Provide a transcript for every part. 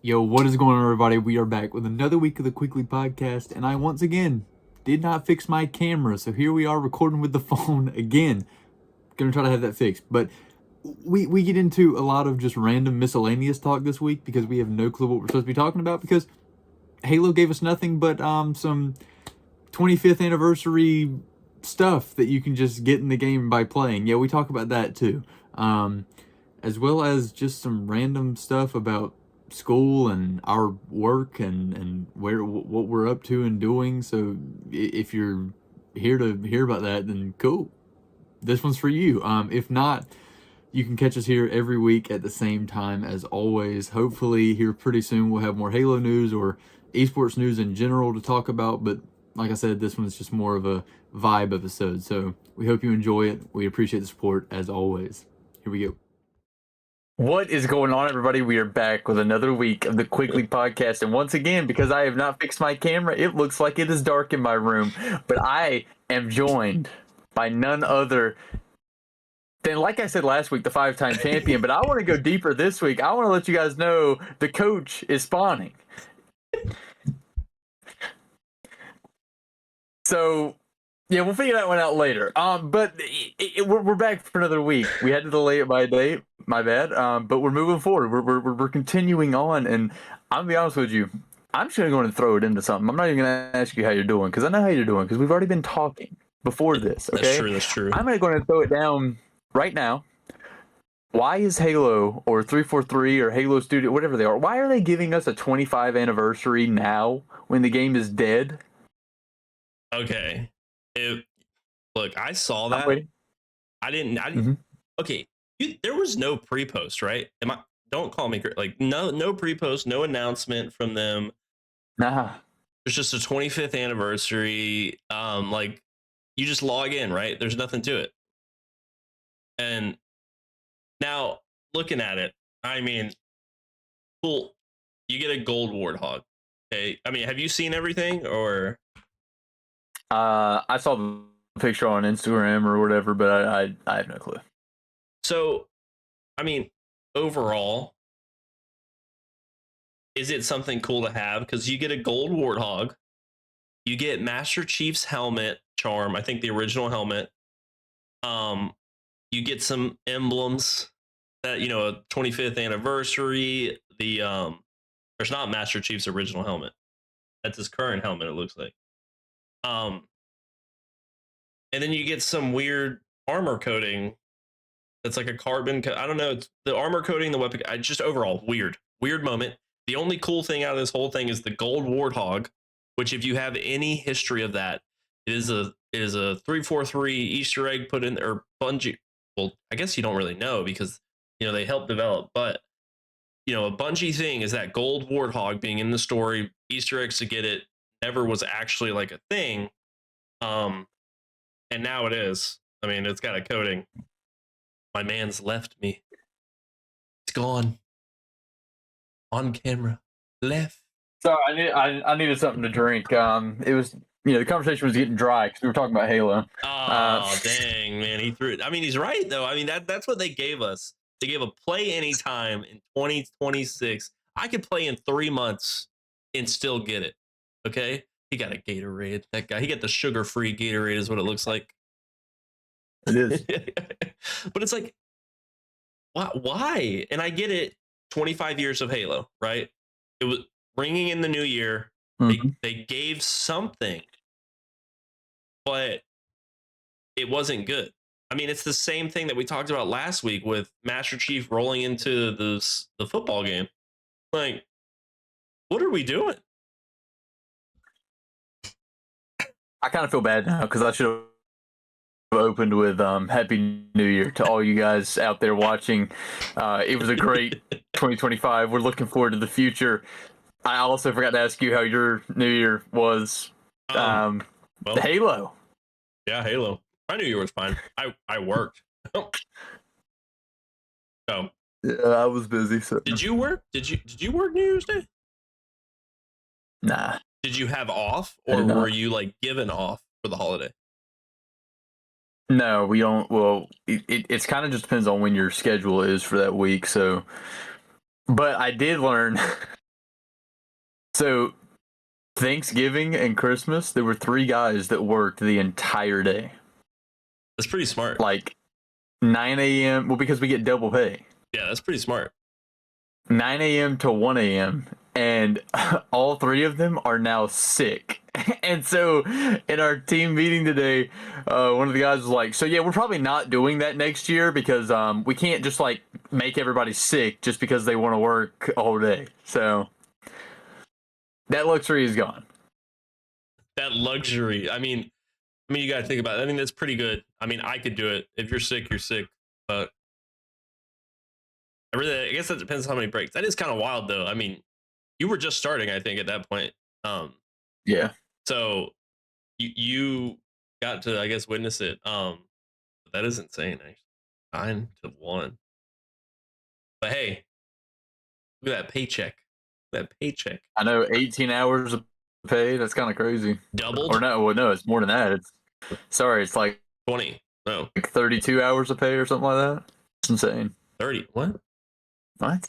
Yo, what is going on, everybody? We are back with another week of the Quigley podcast, and I once again did not fix my camera, so here we are recording with the phone again. Gonna try to have that fixed, but we get into a lot of just random miscellaneous talk this week because we have no clue what we're supposed to be talking about because Halo gave us nothing but some 25th anniversary stuff that you can just get in the game by playing. Yeah, we talk about that too, as well as just some random stuff about school and our work and what we're up to and doing. So if you're here to hear about that, then cool, this one's for you. If not, you can catch us here every week at the same time as always. Hopefully here pretty soon we'll have more Halo news or esports news in general to talk about, but like I said, this one's just more of a vibe episode, so we hope you enjoy it. We appreciate the support as always. Here we go. What is going on, everybody? We are back with another week of the Quigley podcast. And once again, because I have not fixed my camera, it looks like it is dark in my room. But I am joined by none other than, like I said last week, the 5-time champion. But I want to go deeper this week. I want to let you guys know the coach is spawning. So, yeah, we'll figure that one out later. But we're back for another week. We had to delay it by a day. My bad. But we're moving forward. We're continuing on, and I'm gonna be honest with you. I'm just gonna go and throw it into something. I'm not even gonna ask you how you're doing because I know how you're doing because we've already been talking before this. Okay, That's true. I'm gonna go and throw it down right now. Why is Halo or 343 or Halo Studio, whatever they are, why are they giving us a 25 anniversary now when the game is dead? Okay. Look, I saw that. I didn't. Mm-hmm. Okay. There was no pre-post, right? Don't call me like no pre-post, no announcement from them. Nah. There's just a 25th anniversary. Like you just log in, right? There's nothing to it. And now looking at it, I mean, cool. You get a gold warthog. Okay. I mean, have you seen everything or? I saw the picture on Instagram or whatever, but I have no clue. So, I mean, overall, is it something cool to have? Because you get a gold warthog, you get Master Chief's helmet charm. I think the original helmet. You get some emblems that a 25th anniversary. There's not Master Chief's original helmet. That's his current helmet. It looks like. And then you get some weird armor coating. That's like a carbon. I don't know. It's the armor coating, the weapon. Just overall weird moment. The only cool thing out of this whole thing is the gold warthog, which if you have any history of that, is a 343 Easter egg put in, or Bungie. Well, I guess you don't really know because they helped develop, but a Bungie thing is that gold warthog being in the story, Easter eggs to get it never was actually like a thing. And now it is. I mean, it's got a coating. My man's left me. It's gone. On camera. Left. Sorry, I needed something to drink. It was the conversation was getting dry because we were talking about Halo. Oh dang, man, he threw it. I mean, he's right though. I mean that's what they gave us. They gave a play anytime in 2026. I could play in 3 months and still get it. Okay, he got a Gatorade. That guy, he got the sugar-free Gatorade, is what it looks like. It is. But it's like, why? And I get it. 25 years of Halo, right? It was ringing in the new year. Mm-hmm. They gave something, but it wasn't good. I mean, it's the same thing that we talked about last week with Master Chief rolling into the football game. Like, what are we doing? I kind of feel bad now because I should have opened with Happy New Year to all you guys out there watching. It was a great 2025. We're looking forward to the future. I also forgot to ask you how your New Year was. Well, Halo. Yeah, Halo. My New Year was fine. I worked. So yeah, I was busy. So did you work? Did you work New Year's Day? Nah. Did you have off, or were you like given off for the holiday? No, we don't. Well, it's kind of just depends on when your schedule is for that week. So, but I did learn So Thanksgiving and Christmas, there were 3 guys that worked the entire day. That's pretty smart. Like 9 a.m. Well, because we get double pay. Yeah, that's pretty smart. 9 a.m. to 1 a.m. And all 3 of them are now sick. And so in our team meeting today, one of the guys was like, so yeah, we're probably not doing that next year because we can't just like make everybody sick just because they want to work a whole day. So that luxury is gone. That luxury. I mean, you got to think about it. I mean, that's pretty good. I mean, I could do it. If you're sick, you're sick. But I guess that depends on how many breaks. That is kind of wild, though. I mean, you were just starting, I think, at that point. Yeah. So you got to, I guess, witness it. That is insane, actually. 9 to 1. But hey, look at that paycheck. That paycheck. I know 18 hours of pay. That's kind of crazy. Doubled? Or no, well, no, it's more than that. It's like 20. No. like 32 hours of pay or something like that. It's insane. 30. What? What?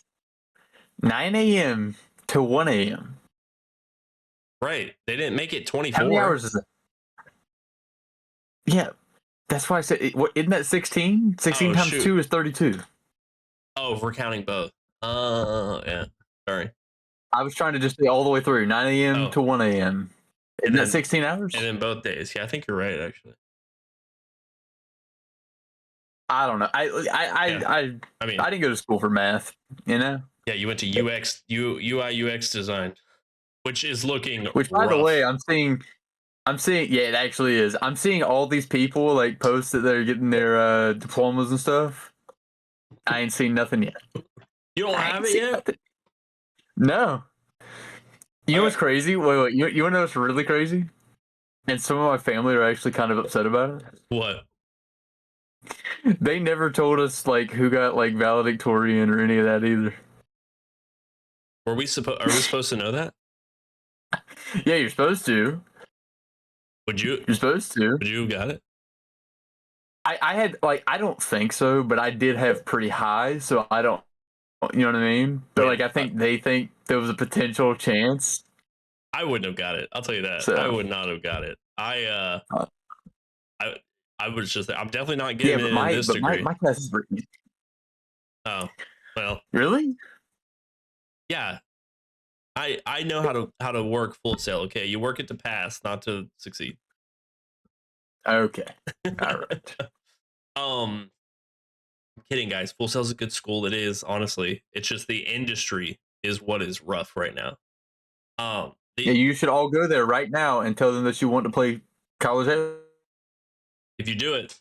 9 a.m. to 1 a.m. Right. They didn't make it 24. How many hours is that? Yeah. That's why I said, isn't that 16? 16 times shoot. 2 is 32. Oh, if we're counting both. Yeah. Sorry. I was trying to just say all the way through 9 a.m. to 1 a.m. Isn't that 16 hours? And then both days. Yeah, I think you're right, actually. I don't know. I mean, I didn't go to school for math, you know? Yeah, you went to UI UX design, which is looking Which, by the way, I'm seeing, yeah, it actually is. I'm seeing all these people like post that they're getting their diplomas and stuff. I ain't seen nothing yet. You don't have it yet? Nothing. No. You know what's crazy? Wait. You want to know what's really crazy? And some of my family are actually kind of upset about it. What? They never told us like who got like valedictorian or any of that either. Are we supposed to know that? Yeah, you're supposed to. You're supposed to. Would you have got it? I had like, I don't think so, but I did have pretty high, so I don't, you know what I mean? But like, I think they think there was a potential chance. I wouldn't have got it. I'll tell you that. So, I would not have got it. I was just, I'm definitely not getting it in this degree. My classes were easy. Oh, well. Really? Yeah. I know how to work Full Sail. Okay, you work it to pass, not to succeed. Okay. All right. I'm kidding, guys. Full Sail's a good school. It is, honestly. It's just the industry is what is rough right now. Yeah, you should all go there right now and tell them that you want to play college. If you do it,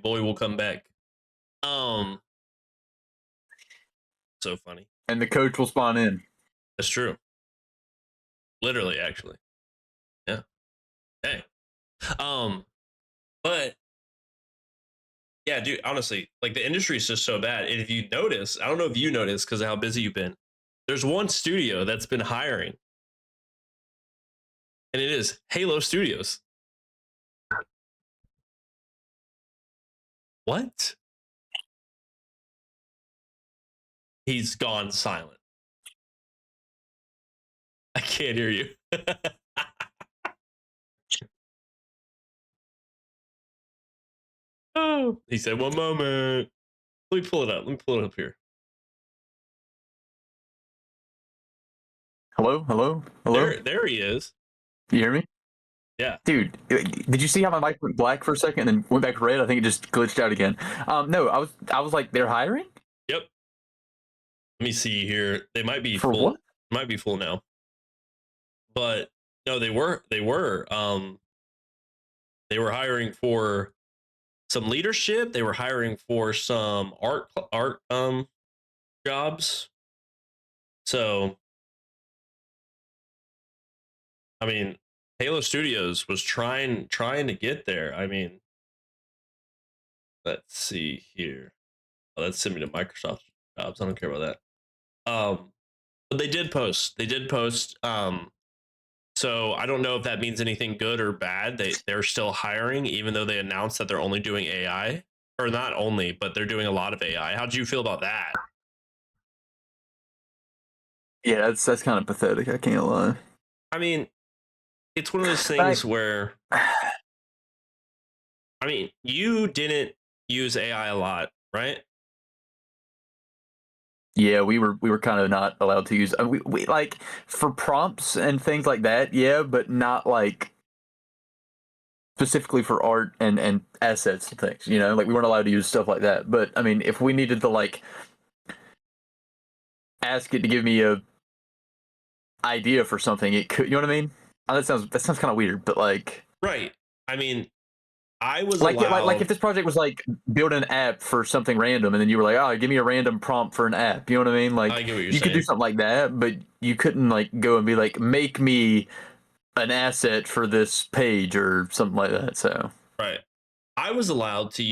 boy will come back. So funny. And the coach will spawn in. That's true. Literally, actually. Yeah. Hey. But yeah, dude, honestly, like the industry is just so bad. And if you notice, I don't know if you noticed because of how busy you've been, there's one studio that's been hiring. And it is Halo Studios. What? He's gone silent. I can't hear you. Oh, he said, one moment. Let me pull it up. Let me pull it up here. Hello? There he is. You hear me? Yeah. Dude, did you see how my mic went black for a second and then went back red? I think it just glitched out again. No, I was like, they're hiring? Yep. Let me see here. They might be for full. What? Might be full now. But no, they were hiring for some leadership. They were hiring for some art jobs. So I mean, Halo Studios was trying to get there. I mean, let's see here. Oh, that's sent me to Microsoft jobs. I don't care about that. But they did post. So I don't know if that means anything good or bad. They're still hiring, even though they announced that they're only doing AI, or not only, but they're doing a lot of AI. How did you feel about that? Yeah, that's kind of pathetic. I can't lie. I mean, it's one of those But things where, I mean, you didn't use AI a lot, right? yeah, we were kind of not allowed to use. We like for prompts and things like that. Yeah, but not like specifically for art and assets and things. You know, like we weren't allowed to use stuff like that. But I mean, if we needed to like ask it to give me a idea for something, it could. You know what I mean? That sounds kind of weird, but Right. I mean, I was like if allowed. this project was like build an app for something random, and then you were like, oh, give me a random prompt for an app. You know what I mean? I Like get what you're you could do saying. something like that, but you couldn't like go and be like, make me an asset for this page or something like that. So Right. I was allowed to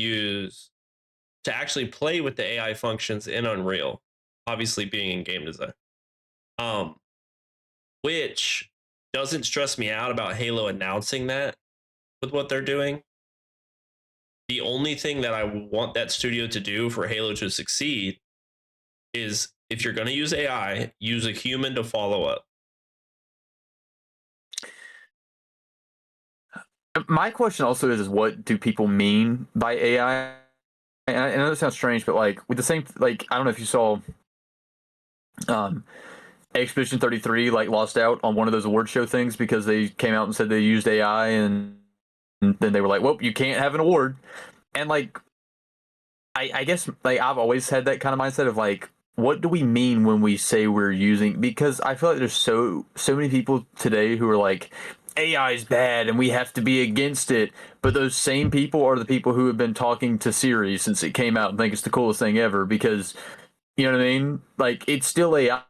actually play with the AI functions in Unreal, obviously being in game design. Um, which doesn't stress me out about Halo announcing that with what they're doing. The only thing that I want that studio to do for Halo to succeed is if you're going to use AI, use a human to follow up. my question also is what do people mean by AI? And I know it sounds strange, but like with the same, like I don't know if you saw, um, Expedition 33 like lost out on one of those award show things because they came out and said they used AI, and then they were like, well, you can't have an award. And like I guess like I've always had that kind of mindset of like, what do we mean when we say we're using? Because I feel like there's so many people today who are like, AI is bad and we have to be against it. But those same people are the people who have been talking to Siri since it came out and think it's the coolest thing ever because you know what I mean? Like it's still AI.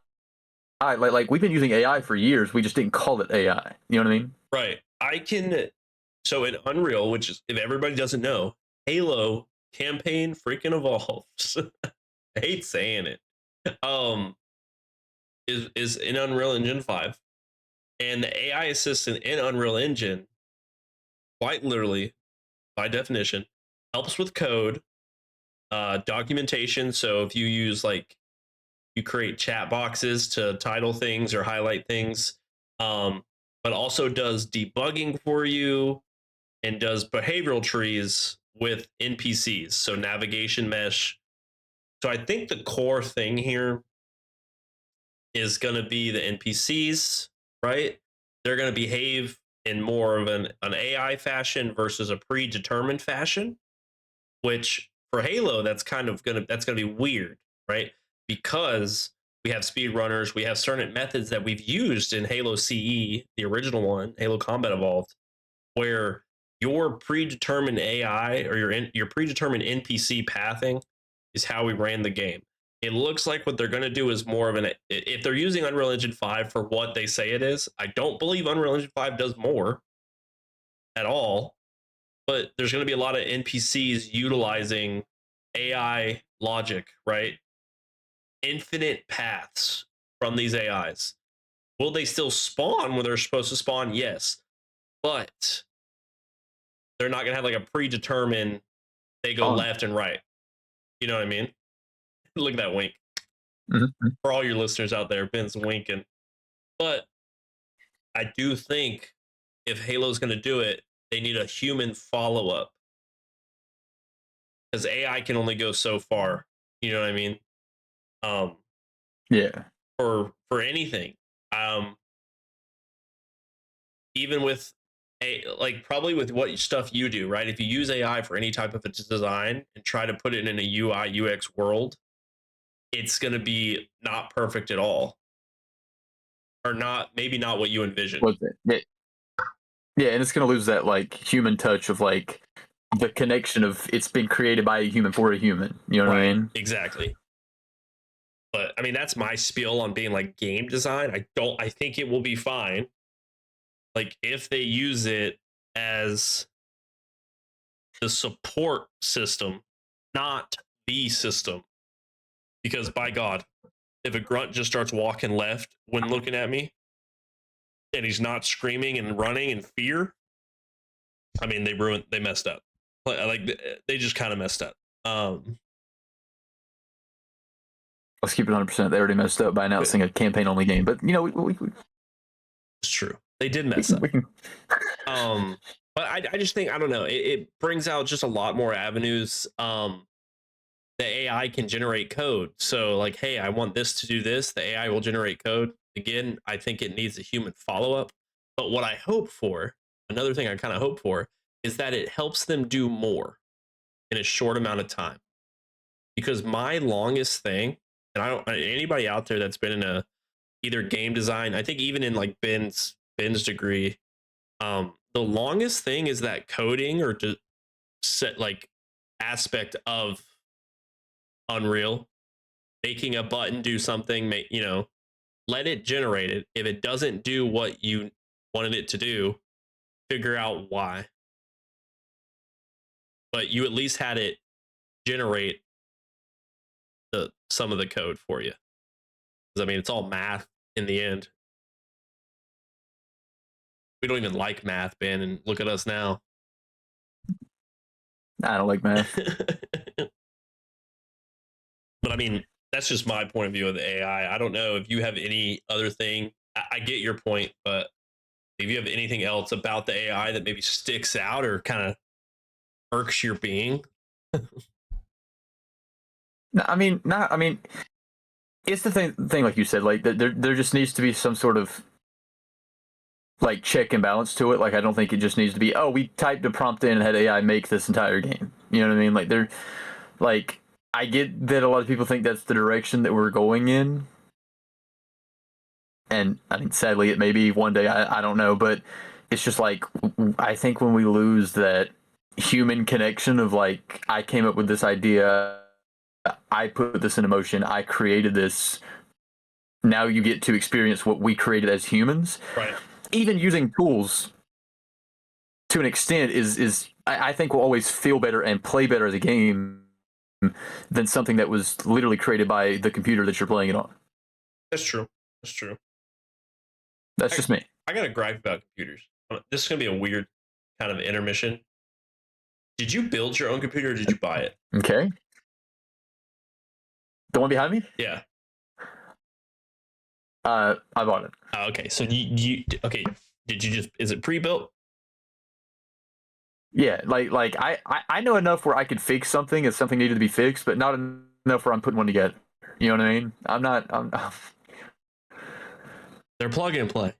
Like we've been using AI for years. We just didn't call it AI. You know what I mean? Right. I can. So in Unreal, which is, if everybody doesn't know, Halo campaign freaking evolves. I hate saying it. Um, is in Unreal Engine 5, and the AI assistant in Unreal Engine, quite literally, by definition, helps with code, documentation. So if you use like you create chat boxes to title things or highlight things, um, but also does debugging for you and does behavioral trees with NPCs, so navigation mesh. So I think the core thing here is going to be the NPCs, right? They're going to behave in more of an AI fashion versus a predetermined fashion, which for Halo, that's gonna be weird, right? Because we have speedrunners, we have certain methods that we've used in Halo CE, the original one, Halo Combat Evolved, where your predetermined AI or your predetermined NPC pathing is how we ran the game. It looks like what they're going to do is more of an, if they're using Unreal Engine 5 for what they say it is. I don't believe Unreal Engine 5 does more at all, but there's going to be a lot of NPCs utilizing AI logic, right? Infinite paths from these AIs. Will they still spawn when they're supposed to spawn? Yes, but they're not going to have like a predetermined, they go Oh, left and right. You know what I mean? Look at that wink. mhm. For all your listeners out there, Ben's winking. But I do think if Halo's going to do it, they need a human follow up because AI can only go so far. You know what I mean? Um, Yeah. for anything, um, even with a like probably with what stuff you do, right? If you use AI for any type of a design and try to put it in a UI UX world, it's going to be not perfect at all, or not maybe not what you envision. Was it? Yeah, yeah, and it's gonna lose that like human touch of like the connection of it's been created by a human for a human. You know what I Right? mean? Exactly. But I mean, that's my spiel on being like game design. I think it will be fine. Like if they use it as the support system, not the system. Because by God, if a grunt just starts walking left when looking at me and he's not screaming and running in fear, I mean they messed up. Like they just kind of messed up. Um let's keep it 100%. They already messed up by announcing a campaign-only game, but you know, It's true. They did mess we up. can. But I just think, I don't know, it brings out just a lot more avenues. The AI can generate code. So like, hey, I want this to do this. The AI will generate code. Again, I think it needs a human follow-up. But what I hope for, another thing I kind of hope for, is that it helps them do more in a short amount of time. Because my longest thing, and I don't, anybody out there that's been in a either game design, I think even in like Ben's degree, the longest thing is that coding or just set like aspect of Unreal, making a button do something, let it generate it. If it doesn't do what you wanted it to do, figure out why. But you at least had it generate some of the code for you. Because I mean, it's all math in the end. We don't even like math, Ben, and look at us now. I don't like math. But I mean, that's just my point of view of the AI. I don't know if you have any other thing. I get your point, but if you have anything else about the AI that maybe sticks out or kind of irks your being. I mean, it's the thing like you said, like there just needs to be some sort of like check and balance to it. Like I don't think it just needs to be, oh, we typed a prompt in and had AI make this entire game. You know what I mean? Like I get that a lot of people think that's the direction that we're going in. And I mean, sadly, it may be one day. I don't know, but it's just like I think when we lose that human connection of like I came up with this idea, I put this into motion, I created this. Now you get to experience what we created as humans. Right. Even using tools to an extent is I think will always feel better and play better as a game than something that was literally created by the computer that you're playing it on. That's true. That's true. That's just me. I got a gripe about computers. This is going to be a weird kind of intermission. Did you build your own computer or did you buy it? Okay. The one behind me? Yeah. I bought it. Okay. So you okay. Did you just, is it pre-built? Yeah, like I know enough where I could fix something if something needed to be fixed, but not enough where I'm putting one together. You know what I mean? They're plug and play,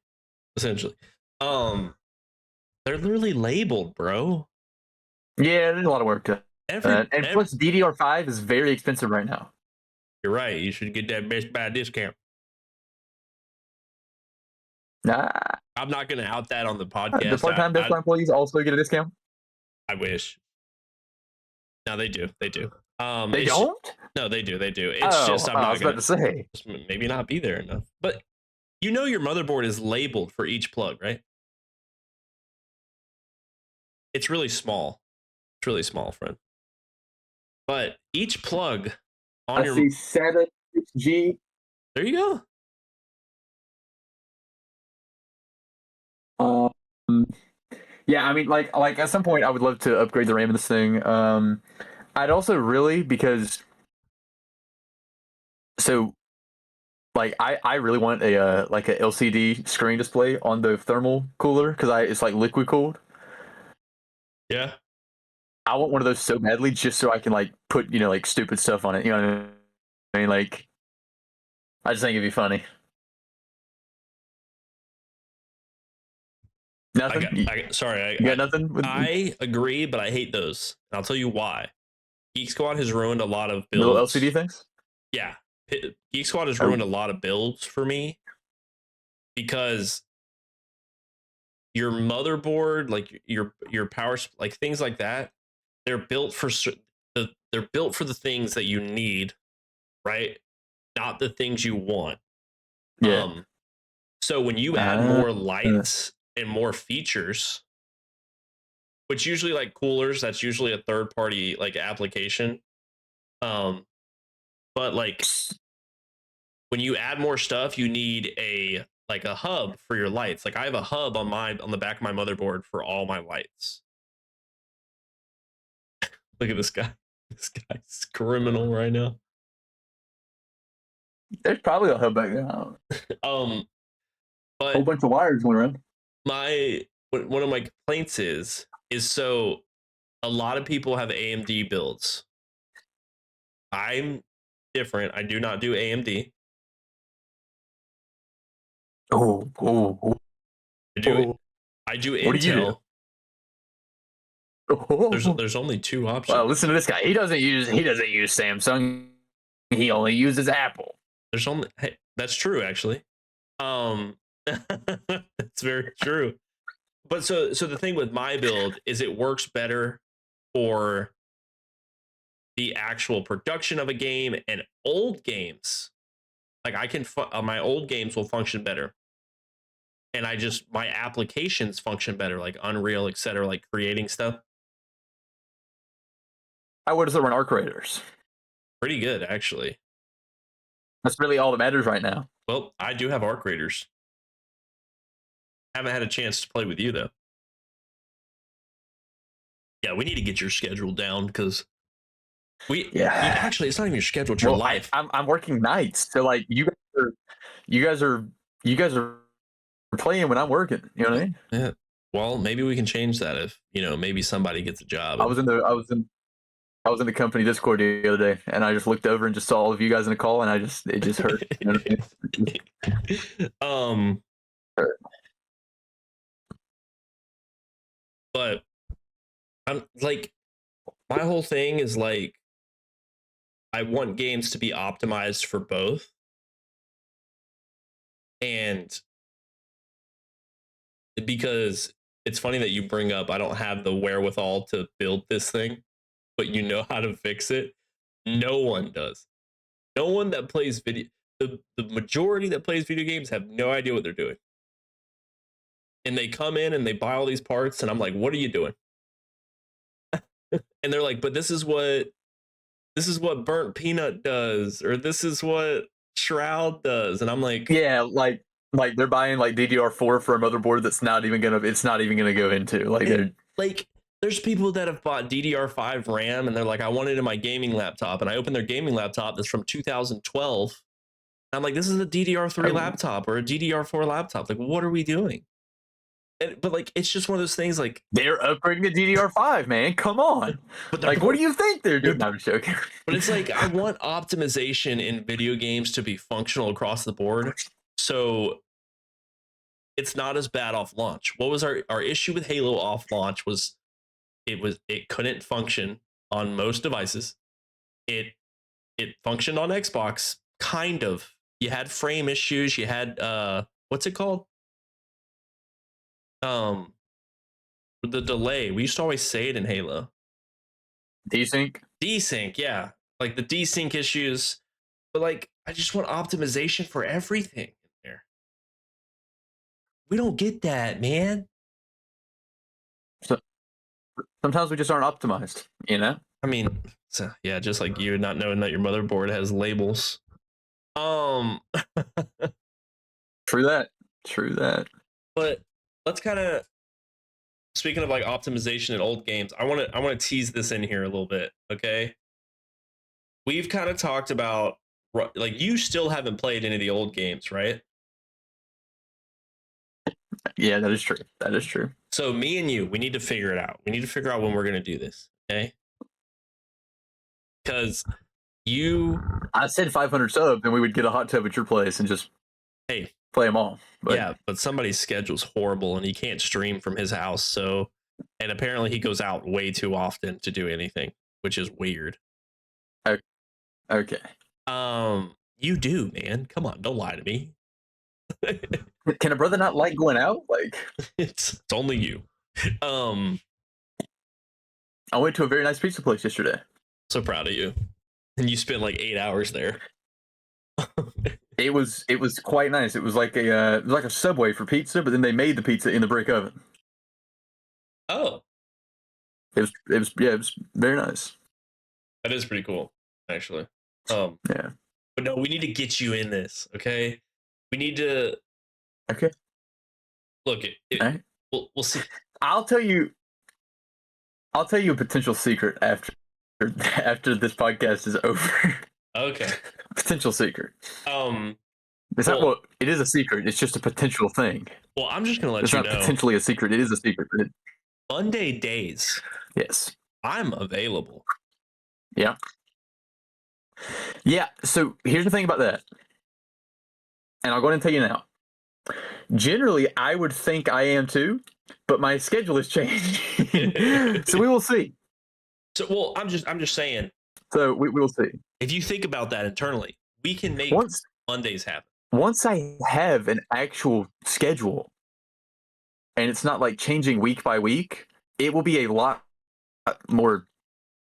essentially. They're literally labeled, bro. Yeah, there's a lot of work to and plus DDR5 is very expensive right now. You're right. You should get that Best Buy discount. Nah, I'm not going to out that on the podcast. the part-time Best Buy employees also get a discount. I wish. No, they do. They do. They don't? No, they do. They do. It's just I'm not I was about to say maybe not be there enough. But you know your motherboard is labeled for each plug, right? It's really small. It's really small, friend. But each plug on your see 7G. There you go. Yeah, I mean, like at some point, I would love to upgrade the RAM of this thing. I'd also really because so like I really want a like a LCD screen display on the thermal cooler because it's like liquid cooled. Yeah. I want one of those so badly just so I can like put like stupid stuff on it. You know what I mean? Like I just think it'd be funny. Nothing. Sorry, you got nothing. I agree, but I hate those. And I'll tell you why. Geek Squad has ruined a lot of builds. Little LCD things. Yeah, Geek Squad has ruined a lot of builds for me because your motherboard, like your power, like things like that, they're built for the things that you need, right? Not the things you want. Yeah. So when you add more lights and more features, which usually like coolers, that's usually a third party like application. But like when you add more stuff, you need a hub for your lights. Like I have a hub on the back of my motherboard for all my lights. Look at this guy. This guy's criminal right now. There's probably a hub back there. I don't know. Um, Whole but bunch of wires going around. one of my complaints is so a lot of people have AMD builds. I'm different. I do not do AMD. Oh. I do I do What do you do? Intel. Oh. There's only two options. Well, listen to this guy. He doesn't use Samsung. He only uses Apple. There's only hey, that's true actually. That's very true. But so the thing with my build is it works better for the actual production of a game, and old games like I can my old games will function better, and my applications function better, like Unreal, etc., like creating stuff. I would have run Arc Raiders. Pretty good actually. That's really all that matters right now. Well, I do have Arc Raiders. Haven't had a chance to play with you though. Yeah, we need to get your schedule down because actually it's not even your schedule, it's your life. I'm working nights, so like you guys are playing when I'm working. You know what I mean? Yeah. Well, maybe we can change that if maybe somebody gets a job. I was in the company Discord the other day, and I just looked over and just saw all of you guys in a call, and it just hurt. You know what I mean? Hurt. But I'm like, my whole thing is like, I want games to be optimized for both, and because it's funny that you bring up I don't have the wherewithal to build this thing, but you know how to fix it. No one does. No one that plays video, the majority that plays video games have no idea what they're doing. And they come in and they buy all these parts, and I'm like, what are you doing? And they're like, but this is what Burnt Peanut does, or this is what Shroud does. And I'm like, yeah, like they're buying like DDR4 for a motherboard that's not even gonna go into there's people that have bought DDR5 RAM and they're like, I want it in my gaming laptop. And I open their gaming laptop that's from 2012. And I'm like, this is a DDR3 laptop or a DDR4 laptop. Like, what are we doing? But like, it's just one of those things. Like, they're upgrading to DDR5, man. Come on. But like, what do you think they're doing? I'm joking. But it's like, I want optimization in video games to be functional across the board. So it's not as bad off launch. What was our issue with Halo off launch was it couldn't function on most devices. It functioned on Xbox, kind of. You had frame issues. You had what's it called? The delay. We used to always say it in Halo. Desync, yeah. Like the desync issues. But like, I just want optimization for everything in there. We don't get that, man. So sometimes we just aren't optimized, you know? I mean, so, yeah, just like you not knowing that your motherboard has labels. True that. But let's kind of, speaking of like optimization in old games, I want to tease this in here a little bit, okay? We've kind of talked about, like, you still haven't played any of the old games, right? Yeah, that is true. So me and you, we need to figure it out. We need to figure out when we're going to do this, okay? Because I said 500 subs, and we would get a hot tub at your place and just play them all. But yeah, but somebody's schedule's horrible and he can't stream from his house. So, and apparently he goes out way too often to do anything, which is weird. Okay. You do, man. Come on, don't lie to me. Can a brother not like going out? Like, it's only you. I went to a very nice pizza place yesterday. So proud of you. And you spent like 8 hours there. It was quite nice. It was like a Subway for pizza, but then they made the pizza in the brick oven. Oh. It was very nice. That is pretty cool, actually. Yeah. But no, we need to get you in this, okay? We need to. Okay. Look, right. We'll see. I'll tell you a potential secret after this podcast is over. Okay. Potential secret. It's not. Well, Well, it is a secret. It's just a potential thing. well, I'm just gonna let It's you not know. potentially a secret. It is a secret. Monday days, Yes. I'm available. Yeah. Yeah. So here's the thing about that, and I'll go ahead and tell you now. Generally, I would think I am too, but my schedule is changing, so we will see. So, well, I'm just saying. So we will see. If you think about that internally, we can make Mondays happen. Once I have an actual schedule, and it's not like changing week by week, it will be a lot more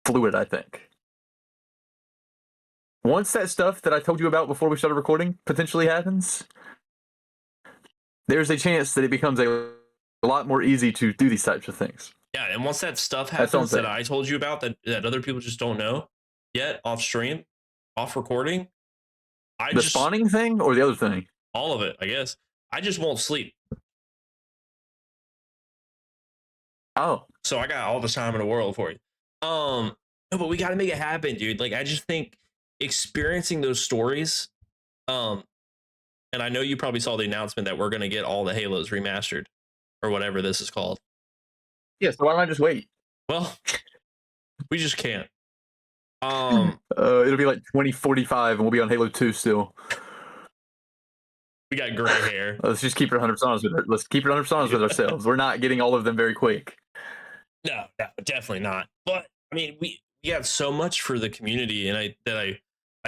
fluid, I think. Once that stuff that I told you about before we started recording potentially happens, there's a chance that it becomes a lot more easy to do these types of things. Yeah, and once that stuff happens that I told you about that other people just don't know yet off stream, off recording, the spawning thing or the other thing? All of it, I guess. I just won't sleep. Oh. So I got all the time in the world for you. No, but we gotta make it happen, dude. Like, I just think experiencing those stories, and I know you probably saw the announcement that we're gonna get all the Halos remastered or whatever this is called. Yeah, so why don't I just wait? Well, we just can't. It'll be like 2045 and we'll be on Halo 2 still. We got gray hair. Let's just keep it 100% honest with ourselves. We're not getting all of them very quick. No, definitely not. But I mean, we got so much for the community, and I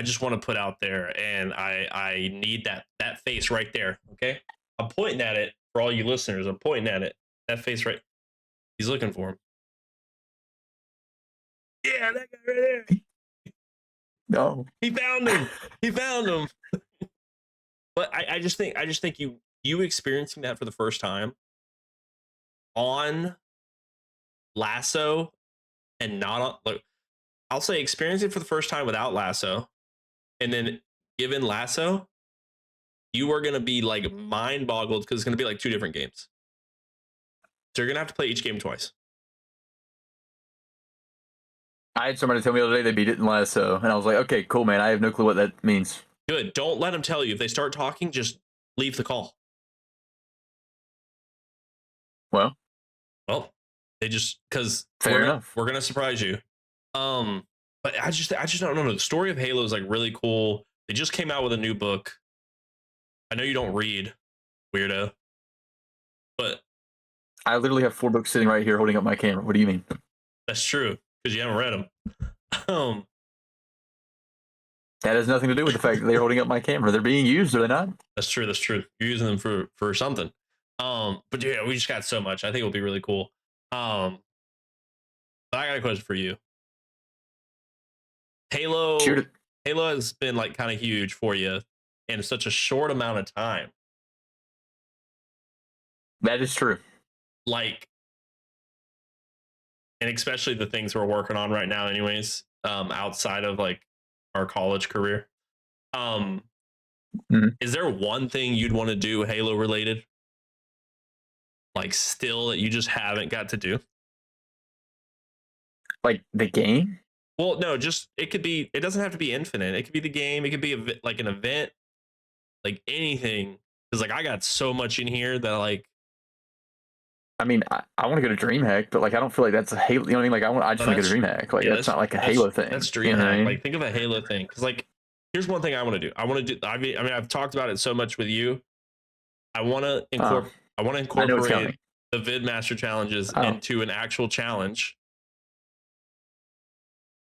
just want to put out there, and I need that face right there. Okay, I'm pointing at it for all you listeners. I'm pointing at it. That face right. He's looking for him. Yeah, that guy right there. No, he found him. He found him. But I just think you experiencing that for the first time on Lasso and not on, like, I'll say experience it for the first time without Lasso, and then given Lasso, you are going to be like mind boggled because it's going to be like two different games. So you're going to have to play each game twice. I had somebody tell me the other day they beat it in Lasso, and I was like, okay, cool, man. I have no clue what that means. Good. Don't let them tell you. If they start talking, just leave the call. Well, they just, because fair enough. We're going to surprise you. But I just don't know. The story of Halo is like really cool. They just came out with a new book. I know you don't read, weirdo, but I literally have 4 books sitting right here holding up my camera. What do you mean? That's true, because you haven't read them. That has nothing to do with the fact that they're holding up my camera. They're being used, are they not? That's true. That's true. You're using them for something. But yeah, we just got so much. I think it'll be really cool. But I got a question for you. Halo has been like kind of huge for you in such a short amount of time. That is true. Like, and especially the things we're working on right now anyways, outside of like our college career. Is there one thing you'd want to do Halo related? Like still that you just haven't got to do? Like the game? Well, no, just it doesn't have to be Infinite. It could be the game. It could be like an event, like anything. Because like I got so much in here that like. I mean, I want to go to DreamHack, but like I don't feel like that's a Halo. You know what I mean? Like I just want to go to DreamHack. Like that's not like a Halo thing. That's DreamHack. You know I mean? Like think of a Halo thing. Because like, here's one thing I want to do. I mean, I've talked about it so much with you. I want to incorporate the VidMaster challenges into an actual challenge.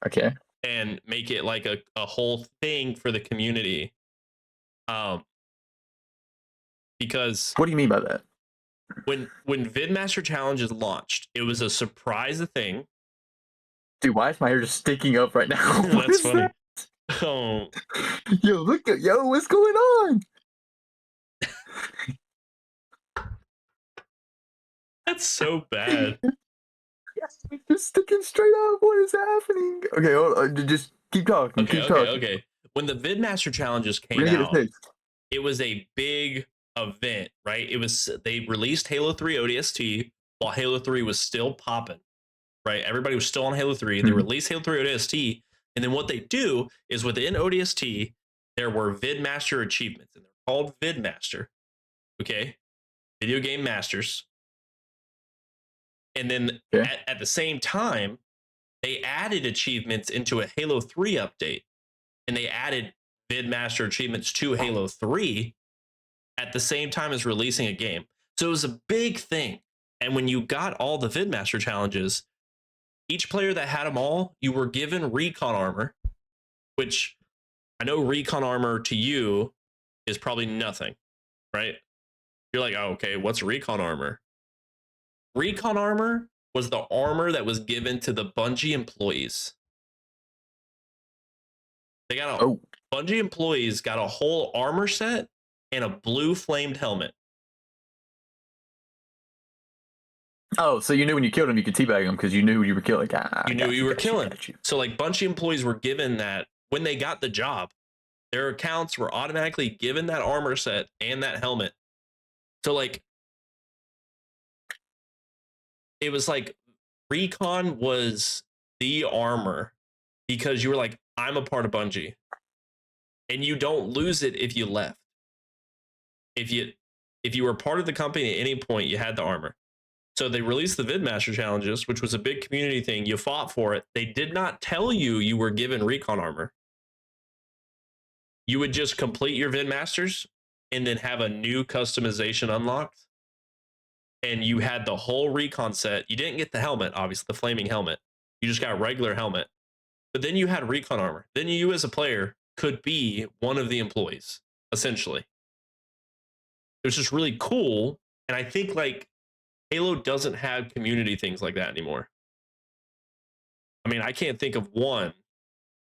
Okay. And make it like a whole thing for the community. Because what do you mean by that? When VidMaster Challenges launched, it was a surprise thing. Dude, why is my hair just sticking up right now? That's funny. That? Oh. Yo, what's going on? That's so bad. Yes, it's just sticking straight up. What is happening? Okay, hold on. Just keep talking. Okay. When the VidMaster Challenges came out, it was a big event, right? They released Halo 3 ODST while Halo 3 was still popping, right? Everybody was still on Halo 3. They released Halo 3 ODST, and then what they do is within ODST, there were VidMaster achievements, and they're called VidMaster. Okay, video game masters. And then at the same time, they added achievements into a Halo 3 update, and they added VidMaster achievements to Halo 3 at the same time as releasing a game. So it was a big thing. And when you got all the VidMaster challenges, each player that had them all, you were given recon armor, which I know recon armor to you is probably nothing, right? You're like, oh, okay, what's recon armor? Recon armor was the armor that was given to the Bungie employees. They got Bungie employees got a whole armor set and a blue flamed helmet. Oh, so you knew when you killed him, you could teabag him because you knew you were killing. You knew you were killing. So like Bungie employees were given that when they got the job, their accounts were automatically given that armor set and that helmet. So like, it was like recon was the armor because you were like, I'm a part of Bungie, and you don't lose it if you left. If you were part of the company at any point, you had the armor. So they released the VidMaster challenges, which was a big community thing. You fought for it. They did not tell you were given recon armor. You would just complete your VidMasters and then have a new customization unlocked. And you had the whole recon set. You didn't get the helmet, obviously, the flaming helmet. You just got a regular helmet. But then you had recon armor. Then you as a player could be one of the employees, essentially. It was just really cool. And I think like Halo doesn't have community things like that anymore. I mean, I can't think of one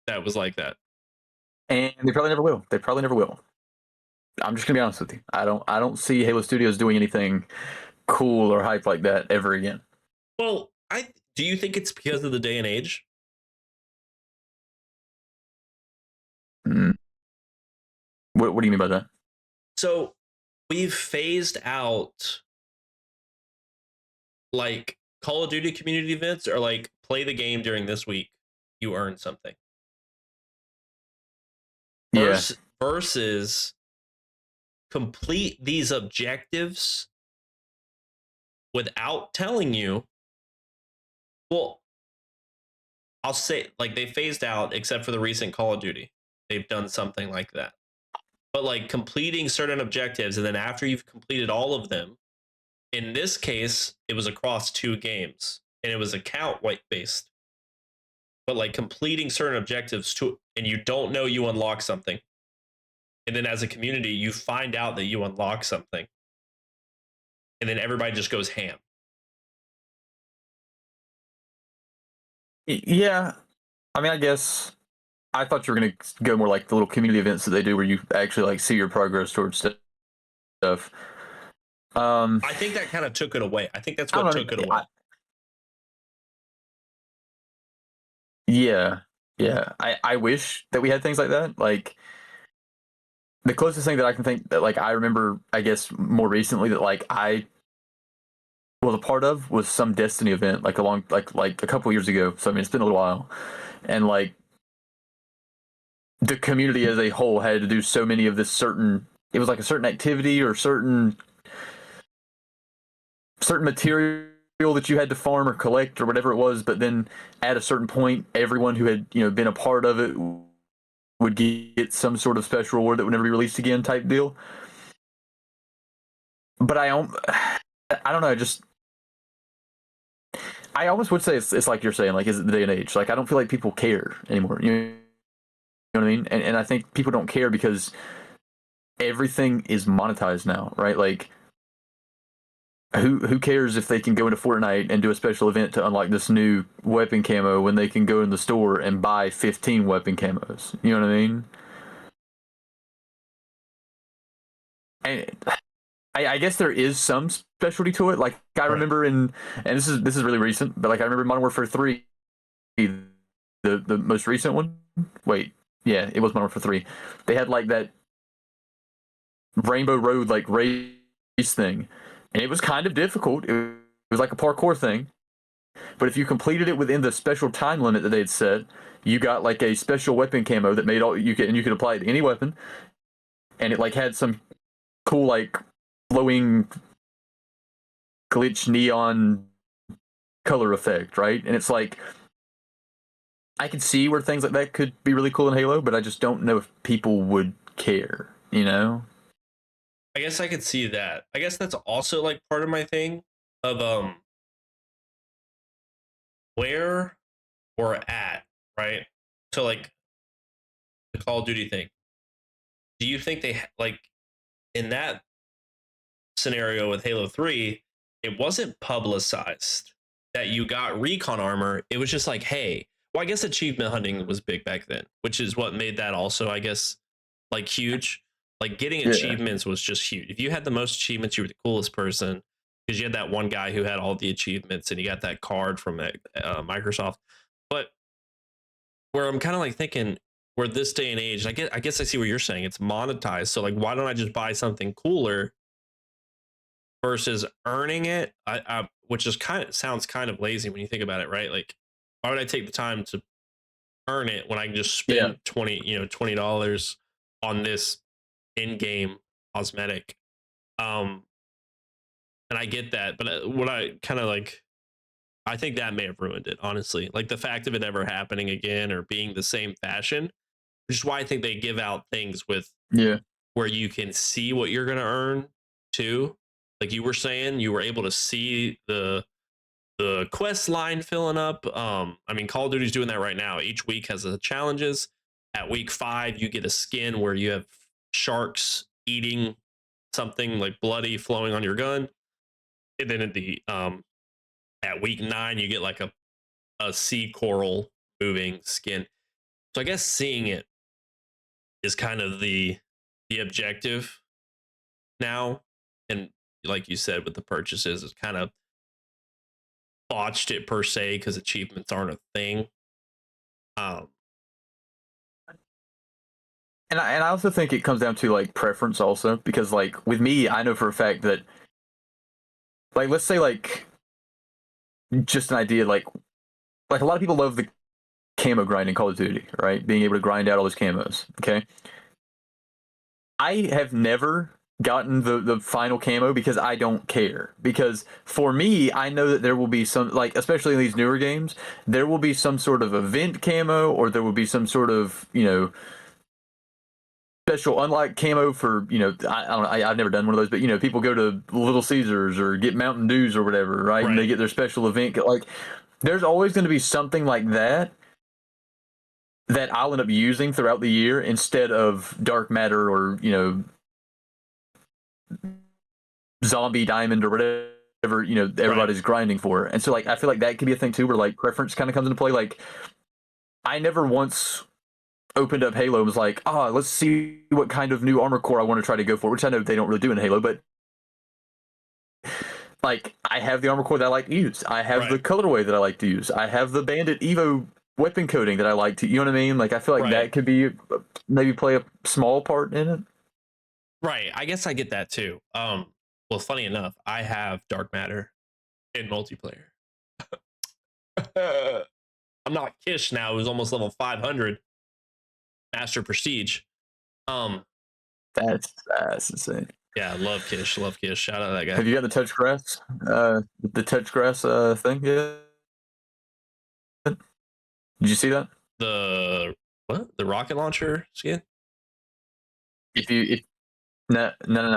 that was like that. And they probably never will. They probably never will. I'm just gonna be honest with you. I don't see Halo Studios doing anything cool or hype like that ever again. Well, do you think it's because of the day and age? What do you mean by that? So we've phased out like Call of Duty community events or like play the game during this week, you earn something. Versus complete these objectives without telling you. Well, I'll say like they phased out except for the recent Call of Duty. They've done something like that. But like completing certain objectives and then after you've completed all of them, in this case, it was across 2 games and it was account white based. But like completing certain objectives and you don't know you unlock something. And then as a community, you find out that you unlock something. And then everybody just goes ham. Yeah. I mean, I guess I thought you were going to go more like the little community events that they do where you actually like see your progress towards stuff. I think that kind of took it away. I think that's what took it away. Yeah. I wish that we had things like that. Like the closest thing that I can think that like I remember, I guess more recently that like I was a part of was some Destiny event like a couple years ago. So I mean it's been a little while, and like the community as a whole had to do so many of this certain. It was like a certain activity or certain material that you had to farm or collect or whatever it was, but then at a certain point, everyone who had been a part of it would get some sort of special reward that would never be released again, type deal. But I don't know. I almost would say it's like you're saying, like, is it the day and age? Like, I don't feel like people care anymore. You know what I mean? And I think people don't care because everything is monetized now, right? Like, who cares if they can go into Fortnite and do a special event to unlock this new weapon camo when they can go in the store and buy 15 weapon camos? You know what I mean? And I guess there is some specialty to it. Like I remember and this is really recent, but like I remember Modern Warfare 3, the most recent one. Wait, yeah, it was Modern Warfare 3. They had like that Rainbow Road like race thing. And it was kind of difficult. It was like a parkour thing. But if you completed it within the special time limit that they'd set, you got like a special weapon camo that made all you could apply it to any weapon, and it like had some cool like glowing glitch neon color effect, right? And it's like I could see where things like that could be really cool in Halo, but I just don't know if people would care, you know? I guess I could see that. I guess that's also like part of my thing of where we're at, right? So like the Call of Duty thing. Do you think they like in that scenario with Halo 3, it wasn't publicized that you got recon armor. It was just like, hey, well, I guess achievement hunting was big back then, which is what made that also, I guess, like huge. Like getting achievements was just huge. If you had the most achievements, you were the coolest person because you had that one guy who had all the achievements and you got that card from Microsoft. But where I'm kind of like thinking, we're this day and age, I guess I see what you're saying. It's monetized. So like, why don't I just buy something cooler versus earning it? Which is sounds kind of lazy when you think about it, right? Like, why would I take the time to earn it when I can just spend $20 on this in-game cosmetic? And I get that, but what I kind of like, I think that may have ruined it, honestly. Like the fact of it ever happening again or being the same fashion, which is why I think they give out things with where you can see what you're going to earn too. Like you were saying, you were able to see the quest line filling up. I mean, Call of Duty's doing that right now. Each week has the challenges. At week 5, you get a skin where you have sharks eating something like bloody flowing on your gun. And then at week 9, you get like a sea coral moving skin. So I guess seeing it is kind of the objective now. And like you said, with the purchases, it's kind of botched it per se because achievements aren't a thing. And I also think it comes down to like preference also, because like with me, I know for a fact that like let's say like just an idea like a lot of people love the camo grind in Call of Duty, right? Being able to grind out all those camos. Okay. I have never gotten the final camo because I don't care. Because for me, I know that there will be some, like especially in these newer games, there will be some sort of event camo, or there will be some sort of, you know, special unlock camo for, you know, I don't know, I've never done one of those, but you know, people go to Little Caesars or get Mountain Dews or whatever, right? And they get their special event. Like there's always going to be something like that I'll end up using throughout the year instead of dark matter or, you know, zombie diamond or whatever, you know, everybody's grinding for. And so like I feel like that could be a thing too, where like preference kind of comes into play. Like I never once opened up Halo and was like, let's see what kind of new armor core I want to try to go for, which I know they don't really do in Halo, but like I have the armor core that I like to use. I have the colorway that I like to use. I have the Bandit Evo weapon coding that I like to, you know what I mean? Like I feel like that could be maybe play a small part in it. Right. I guess I get that too. Well, funny enough, I have dark matter in multiplayer. I'm not Kish now, who's almost level 500. Master Prestige. That's insane. Yeah, love Kish. Shout out to that guy. Have you got the touch grass? The touch grass thing? Yeah. Did you see that? The rocket launcher skin? No.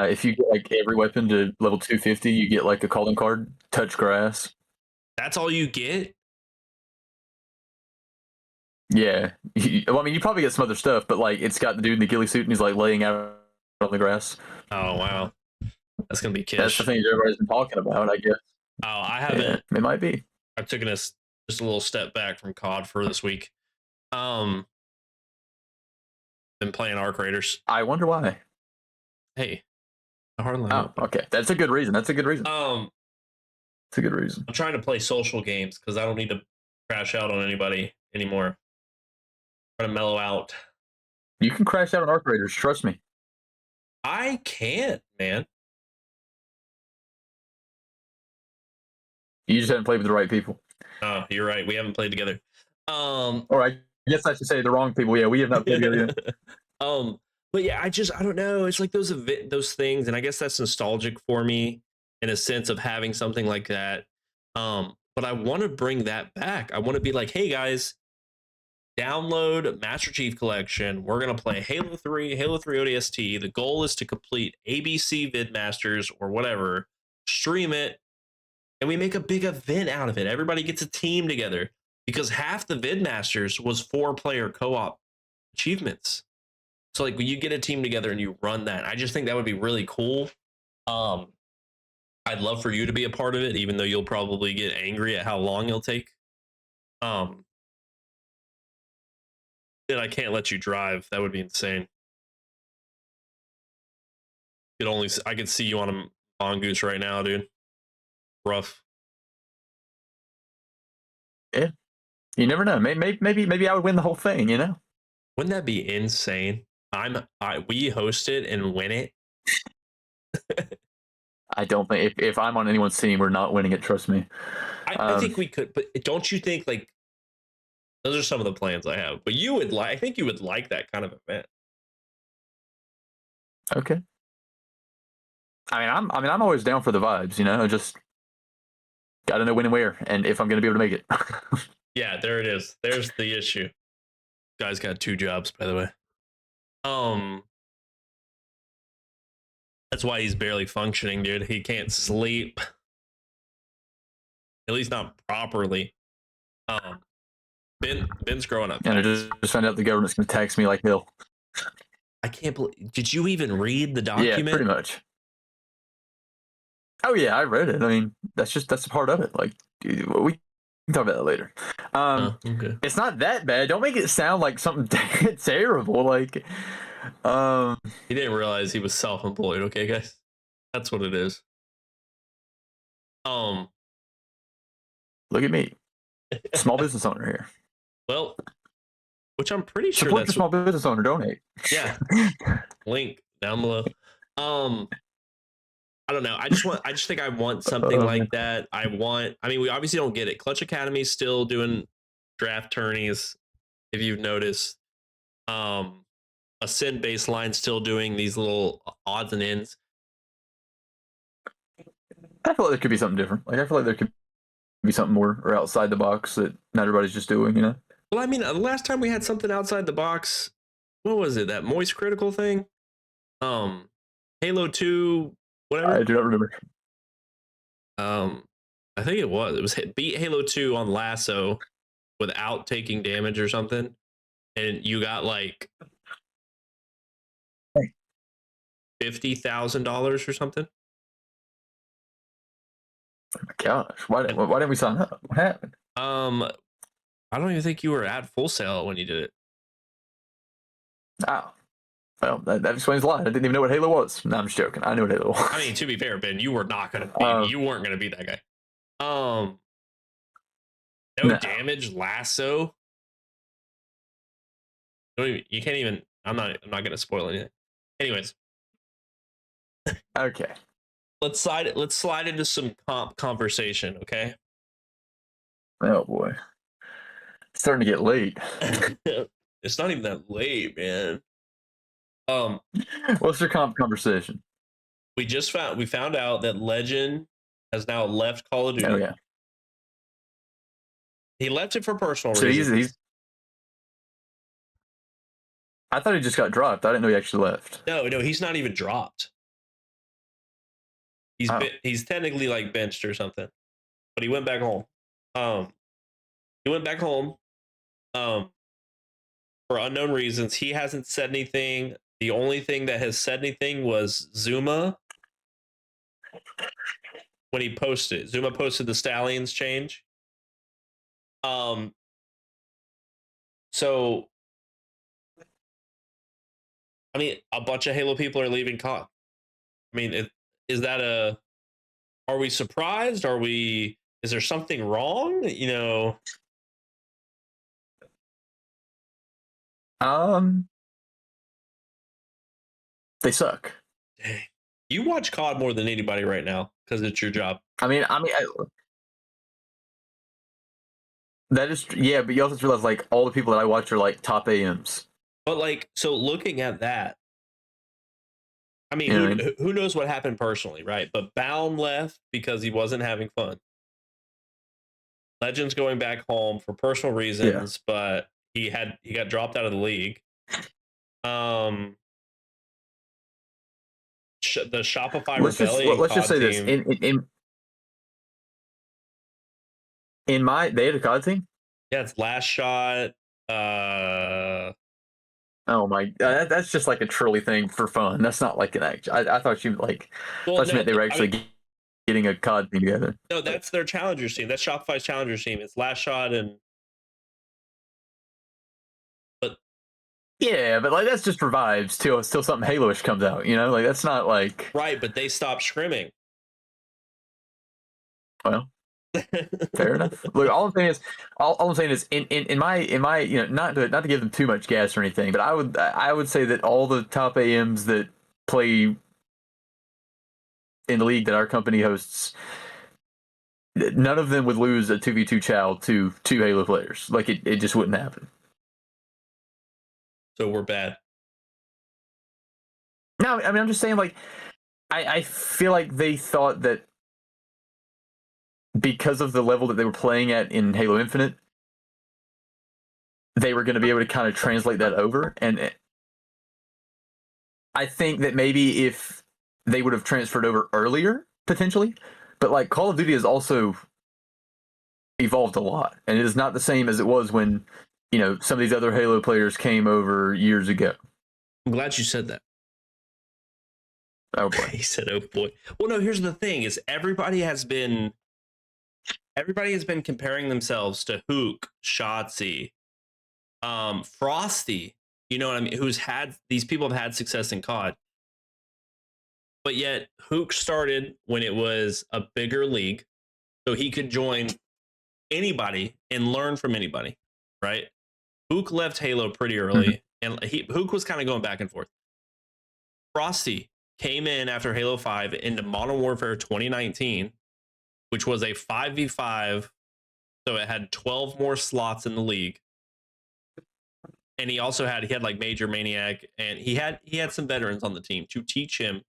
If you get like every weapon to level 250, you get like a calling card, touch grass. That's all you get? Yeah. Well, I mean, you probably get some other stuff, but like it's got the dude in the ghillie suit and he's like laying out on the grass. Oh wow, that's gonna be Kish. That's the thing everybody's been talking about, I guess. Oh, I haven't. Yeah, it might be. I've taken just a little step back from COD for this week. Been playing Arc Raiders. I wonder why. Hey, hardly. Oh, okay. That's a good reason. It's a good reason. I'm trying to play social games because I don't need to crash out on anybody anymore. Trying to mellow out. You can crash out on Arc Raiders, trust me. I can't, man. You just haven't played with the right people. Oh, you're right. We haven't played together. Or I guess I should say the wrong people. Yeah, we have not played together yet. um, but yeah, I don't know. It's like those things, and I guess that's nostalgic for me in a sense of having something like that. But I want to bring that back. I want to be like, hey guys, download Master Chief Collection. We're gonna play Halo 3, Halo 3 ODST. The goal is to complete ABC Vidmasters or whatever, stream it, and we make a big event out of it. Everybody gets a team together because half the Vidmasters was 4-player co-op achievements. So like when you get a team together and you run that, I just think that would be really cool. Um, I'd love for you to be a part of it, even though you'll probably get angry at how long it'll take. Um, then I can't let you drive. That would be insane. I could see you on a mongoose right now, dude. Rough. Yeah, you never know. Maybe I would win the whole thing. You know. Wouldn't that be insane? We host it and win it. I don't think if I'm on anyone's team, we're not winning it. Trust me. I think we could, but don't you think like those are some of the plans I have? But you would like, I think you would like that kind of event. Okay. I'm always down for the vibes. You know, just got to know when and where, and if I'm going to be able to make it. Yeah, there it is. There's the issue. Guy's got 2 jobs, by the way. That's why he's barely functioning, dude. He can't sleep. At least not properly. Ben's growing up. And I just found out the government's going to tax me like hell. I can't believe. Did you even read the document? Yeah, pretty much. Oh yeah, I read it. I mean, that's a part of it. Like, we can talk about that later. Okay. It's not that bad. Don't make it sound like something terrible. Like, he didn't realize he was self-employed. Okay, guys, that's what it is. Look at me, small business owner here. Well, which I'm pretty sure support your small business owner. Donate. Yeah. Link down below. I don't know. I just think I want something like that. I mean, we obviously don't get it. Clutch Academy's still doing draft tourneys, if you've noticed. Ascend Baseline still doing these little odds and ends. I feel like there could be something different. Like, I feel like there could be something more or outside the box that not everybody's just doing, you know? Well, I mean, the last time we had something outside the box, what was it? That Moist Critical thing? Halo 2, whatever. I do not remember. I think it was beat Halo 2 on Lasso without taking damage or something, and you got like $50,000 or something. Oh my gosh, why didn't we sign up? What happened? I don't even think you were at Full Sail when you did it. Oh, well, that explains a lot. I didn't even know what Halo was. No, I'm just joking. I knew what Halo was. I mean, to be fair, Ben, you were not gonna be. You weren't gonna be that guy. No damage, Lasso. You can't even. I'm not gonna spoil anything. Anyways. Okay. Let's slide into some conversation, okay? Oh boy. It's starting to get late. It's not even that late, man. What's your conversation? We found out that Legend has now left Call of Duty. Oh yeah. He left it for personal reasons. He's I thought he just got dropped. I didn't know he actually left. No, he's not even dropped. He's technically like benched or something, but he went back home. He went back home. For unknown reasons, he hasn't said anything. The only thing that has said anything was Zuma when he posted. Zuma posted the Stallions change. So, I mean, a bunch of Halo people are leaving COD. I mean, are we surprised? Is there something wrong? You know? They suck. Dang. You watch COD more than anybody right now because it's your job. I mean, That is, yeah, but you also have to realize like all the people that I watch are like top AMs. But like, so looking at that, I mean, You know what I mean? who knows what happened personally, right? But Bound left because he wasn't having fun. Legends going back home for personal Yeah. reasons, but he got dropped out of the league. Um, the Shopify Rebellion Let's just COD say this team. in my they had a COD team. Yeah, it's Last Shot. Oh my, that's just like a trolley thing for fun. That's not like an act. I thought you like, Well, thought you no, meant they were I actually mean, getting a COD team together. no, that's their challengers team. That's Shopify's challengers team. It's Last Shot and but Yeah, but like that's just for vibes till something Halo-ish comes out. You know, like that's not like right, but they stopped scrimming. well. Fair enough. Look, all I'm saying is, in my not to give them too much gas or anything, but I would say that all the top AMs that play in the league that our company hosts, none of them would lose a 2v2 chow to two Halo players. Like it just wouldn't happen. So we're bad. No, I mean I'm just saying like I feel like they thought that because of the level that they were playing at in Halo Infinite, they were going to be able to kind of translate that over. And I think that maybe if they would have transferred over earlier, potentially, but like Call of Duty has also evolved a lot, and it is not the same as it was when some of these other Halo players came over years ago. I'm glad you said that. Oh boy. He said, "Oh boy." Well, no. Here's the thing: is everybody has been comparing themselves to Hook, Shotzi, Frosty. You know what I mean? Who's had these people have had success in COD, but yet Hook started when it was a bigger league, so he could join anybody and learn from anybody, right? Hook left Halo pretty early, and Hook was kind of going back and forth. Frosty came in after Halo 5 into Modern Warfare 2019, which was a 5v5, so it had 12 more slots in the league. And he had like Major Maniac, and he had some veterans on the team to teach him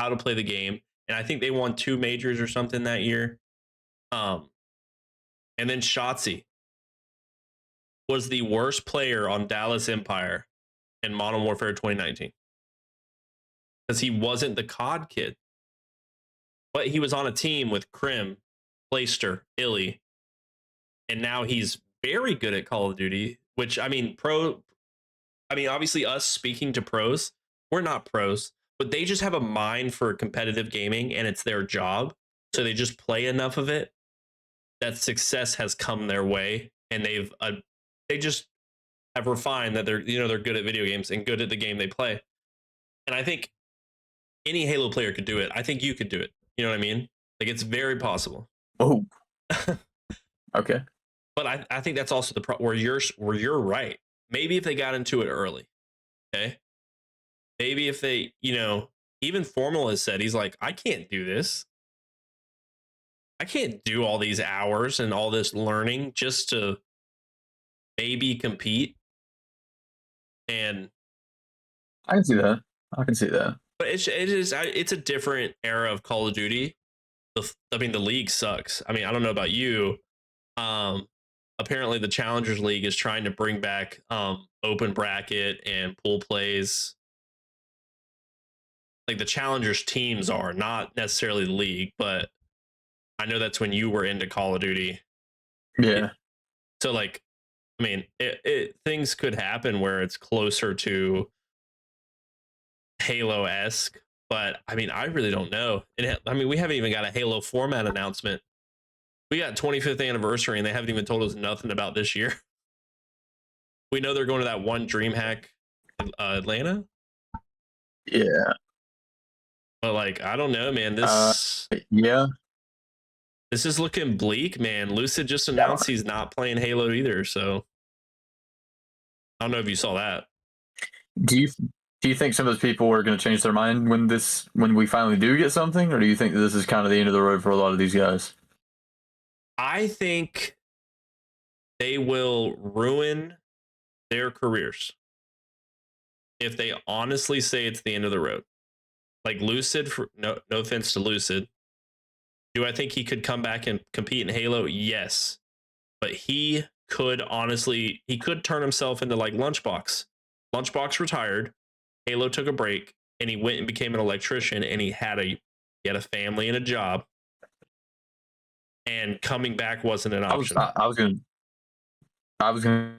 how to play the game. And I think they won 2 majors or something that year. And then Shotzi was the worst player on Dallas Empire in Modern Warfare 2019 because he wasn't the COD kid, but he was on a team with Krim, Playster, Illy, and now he's very good at Call of Duty. Which obviously, us speaking to pros, we're not pros, but they just have a mind for competitive gaming, and it's their job. So they just play enough of it that success has come their way, and they just have refined that they're good at video games and good at the game they play. And I think any Halo player could do it. I think you could do it. You know what I mean? Like it's very possible. Oh, okay. But I think that's also the where you're right. Maybe if they got into it early, okay. Maybe if they, even Formal has said he's like, I can't do this. I can't do all these hours and all this learning just to maybe compete. And I can see that. I can see that. but it's a different era of Call of Duty. The league sucks. I mean, I don't know about you. Apparently the Challengers League is trying to bring back open bracket and pool plays. Like the Challengers teams are not necessarily the league, but I know that's when you were into Call of Duty. Yeah. So like, I mean, things could happen where it's closer to Halo-esque, but I mean, I really don't know. We haven't even got a Halo format announcement. We got 25th anniversary, and they haven't even told us nothing about this year. We know they're going to that one DreamHack Atlanta. Yeah. But like, I don't know, man. Yeah. This is looking bleak, man. Lucid just announced he's not playing Halo either, so I don't know if you saw that. Do you think some of those people are going to change their mind when we finally do get something, or do you think that this is kind of the end of the road for a lot of these guys? I think they will ruin their careers if they honestly say it's the end of the road. Like Lucid, no offense to Lucid, do I think he could come back and compete in Halo? Yes, but he could turn himself into like Lunchbox. Lunchbox retired, Halo took a break, and he went and became an electrician, and he had a family and a job, and coming back wasn't an option. I was gonna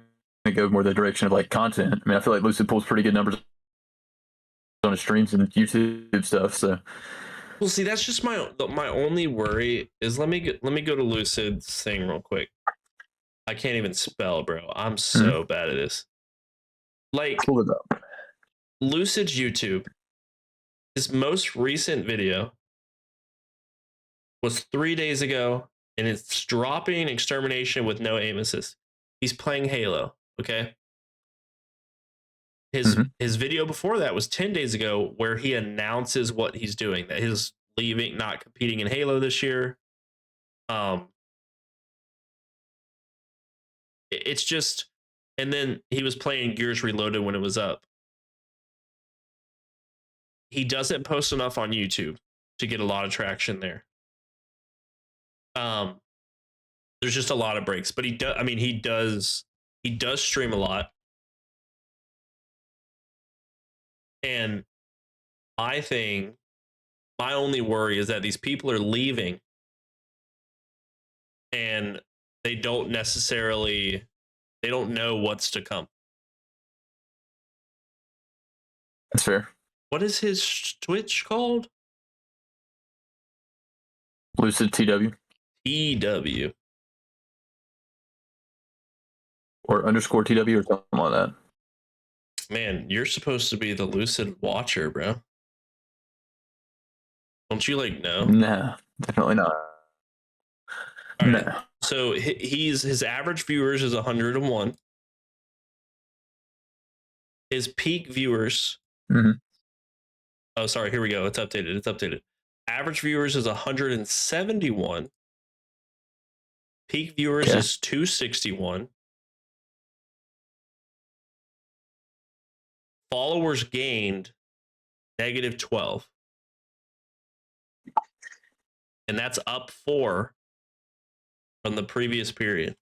go more the direction of like content. I mean, I feel like Lucid pulls pretty good numbers on his streams and YouTube stuff. So, well, see, that's just my only worry is let me go to Lucid's thing real quick. I can't even spell, bro. I'm so bad at this. Like, pull it up. Lucid's YouTube, his most recent video was 3 days ago, and it's dropping extermination with no aim assist. He's playing Halo, okay? His video before that was 10 days ago, where he announces what he's doing, that he's leaving, not competing in Halo this year. It's just, and then he was playing Gears Reloaded when it was up. He doesn't post enough on YouTube to get a lot of traction there. There's just a lot of breaks, but he does stream a lot. And my only worry is that these people are leaving and they don't know what's to come. That's fair. What is his Twitch called? Lucid TW. TW. Or underscore TW or something like that. Man, you're supposed to be the Lucid watcher, bro. Don't you know? No, definitely not. All no. Right. So his average viewers is 101. His peak viewers. Oh, sorry. Here we go. It's updated. Average viewers is 171. Peak viewers is 261. Followers gained -12. And that's up 4 from the previous period.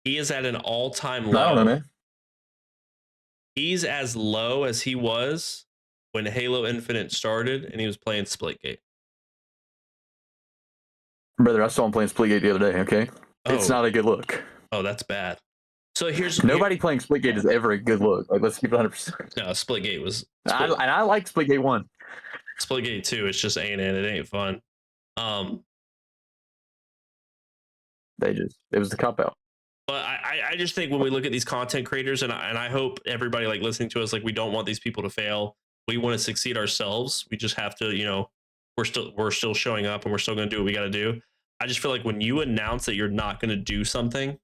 He is at an all-time low. I don't know, man. He's as low as he was when Halo Infinite started and he was playing Splitgate. Brother, I saw him playing Splitgate the other day, okay? It's not a good look. Oh, that's bad. So nobody playing Splitgate is ever a good look. Like, let's keep it 100%. No, Splitgate was... I like Splitgate 1. Splitgate 2, it's just it ain't fun. It was the cop-out. But I just think when we look at these content creators, and I hope everybody listening to us, we don't want these people to fail. We want to succeed ourselves. We just have to, we're still showing up and we're still going to do what we got to do. I just feel like when you announce that you're not going to do something,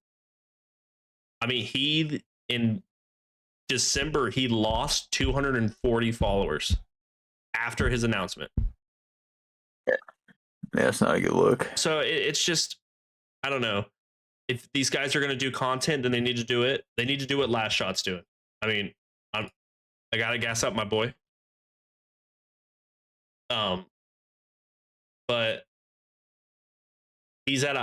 I mean, in December, he lost 240 followers after his announcement. Yeah, it's not a good look. So it's just, I don't know. If these guys are going to do content, then they need to do it. They need to do what Last Shot's doing. I mean, I got to gas up my boy. But he's at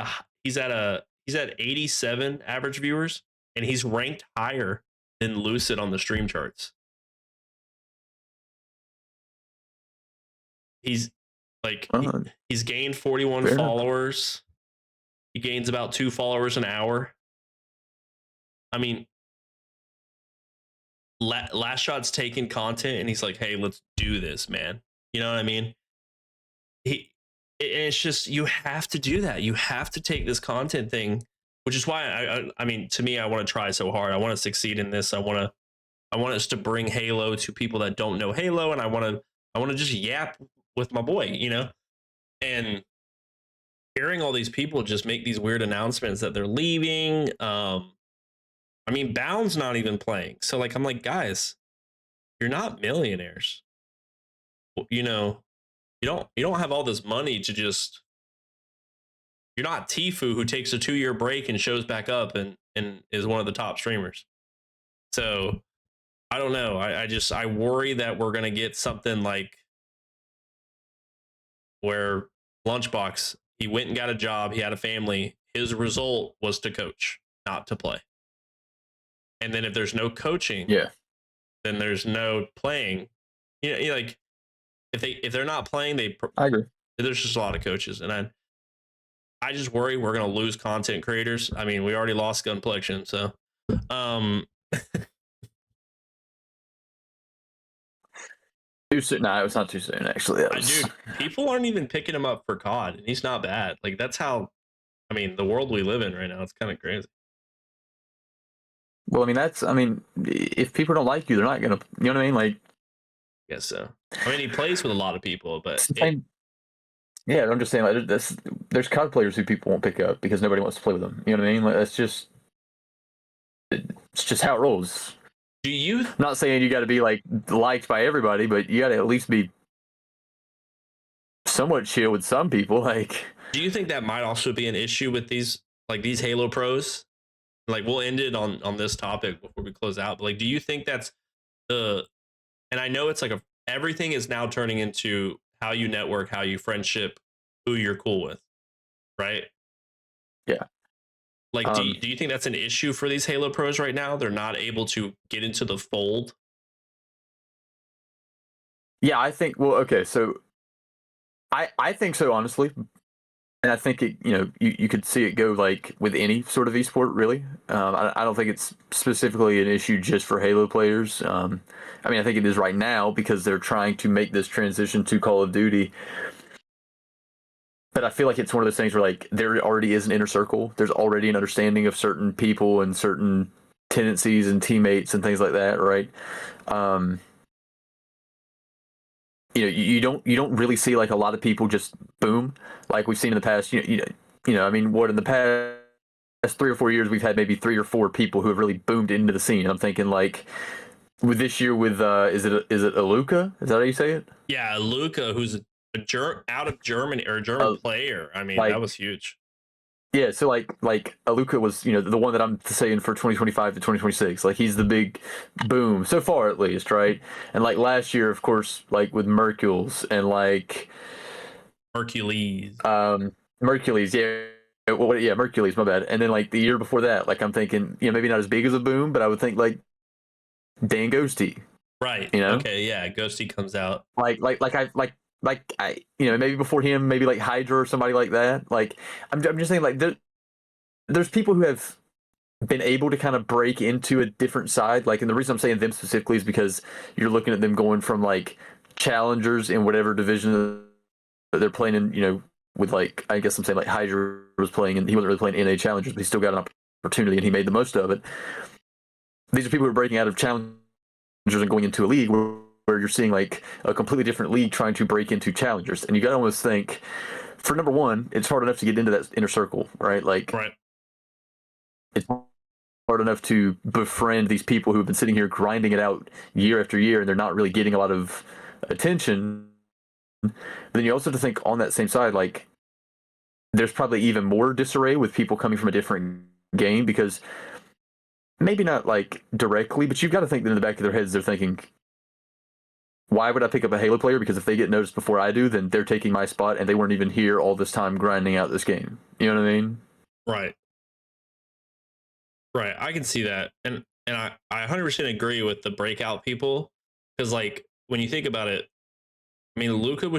87 average viewers, and he's ranked higher than Lucid on the stream charts. He's he's gained 41 followers. He gains about 2 followers an hour. I mean, Last Shot's taking content and he's like, hey, let's do this, man. You know what I mean? It's just, you have to do that. You have to take this content thing, which is why I mean, to me, I want to try so hard. I want to succeed in this. I want us to bring Halo to people that don't know Halo, and I want to just yap with my boy, and hearing all these people just make these weird announcements that they're leaving. I mean, Bound's not even playing. So I'm like, guys, you're not millionaires. You don't have all this money to just You're not Tfue, who takes a 2-year break and shows back up and is one of the top streamers. So I don't know. I worry that we're gonna get something like where Lunchbox, he went and got a job, he had a family. His result was to coach, not to play. And then if there's no coaching, Yeah. then there's no playing. Like if they're not playing, I agree. there's just a lot of coaches, and I just worry we're gonna lose content creators. I mean, we already lost Gunplexion, so Too soon. No, it's not too soon. Actually, dude, people aren't even picking him up for COD, and he's not bad. Like that's how, I mean, the world we live in right now. It's kind of crazy. Well, I mean, if people don't like you, they're not gonna. You know what I mean? Like, I guess so. I mean, he plays with a lot of people, but yeah, I'm just saying, like, there's COD players who people won't pick up because nobody wants to play with them. You know what I mean? Like, it's just how it rolls. do you? I'm not saying you got to be like liked by everybody, but you got to at least be somewhat chill with some people. Like, Do you think that might also be an issue with these Halo pros? Like, we'll end it on this topic before we close out. But like, do you think that's the? And I know it's like everything is now turning into how you network, how you friendship, who you're cool with, right? Yeah. Like, do you think that's an issue for these Halo pros right now? They're not able to get into the fold. Yeah, I think. Well, okay, so I think so, honestly, and I think it. You could see it go like with any sort of esport, really. I don't think it's specifically an issue just for Halo players. I mean, I think it is right now because they're trying to make this transition to Call of Duty. But I feel like it's one of those things where like there already is an inner circle. There's already an understanding of certain people and certain tendencies and teammates and things like that, right? You don't really see like a lot of people just boom like we've seen in the past. I mean, what in the past 3 or 4 years we've had maybe 3 or 4 people who have really boomed into the scene. I'm thinking like with this year with is it Aluka? Is that how you say it? Yeah, Luca, who's out of Germany or a German player. I mean, that was huge. Yeah, so like Aluka was, the one that I'm saying for 2025 to 2026. Like he's the big boom so far at least, right? And like last year, of course, like with Mercules and like Hercules. Mercules, yeah. Yeah, Mercules, my bad. And then like the year before that, like I'm thinking, maybe not as big as a boom, but I would think like Dan Ghosty. Right. Okay, yeah, Ghosty comes out. Maybe before him, maybe like Hydra or somebody like that. Like, I'm just saying, like, there's people who have been able to kind of break into a different side. Like, and the reason I'm saying them specifically is because you're looking at them going from like challengers in whatever division that they're playing in, with like, I guess I'm saying like Hydra was playing and he wasn't really playing NA challengers, but he still got an opportunity and he made the most of it. These are people who are breaking out of challengers and going into a league where you're seeing like a completely different league trying to break into challengers. And you got to almost think, for number one, it's hard enough to get into that inner circle, right? Like, right. It's hard enough to befriend these people who have been sitting here grinding it out year after year and they're not really getting a lot of attention. Then you also have to think on that same side, like, there's probably even more disarray with people coming from a different game because maybe not like directly, but you've got to think that in the back of their heads, they're thinking, why would I pick up a Halo player? Because if they get noticed before I do, then they're taking my spot and they weren't even here all this time grinding out this game. You know what I mean? Right. Right. I can see that. And I 100% agree with the breakout people. Because like when you think about it, I mean, Luca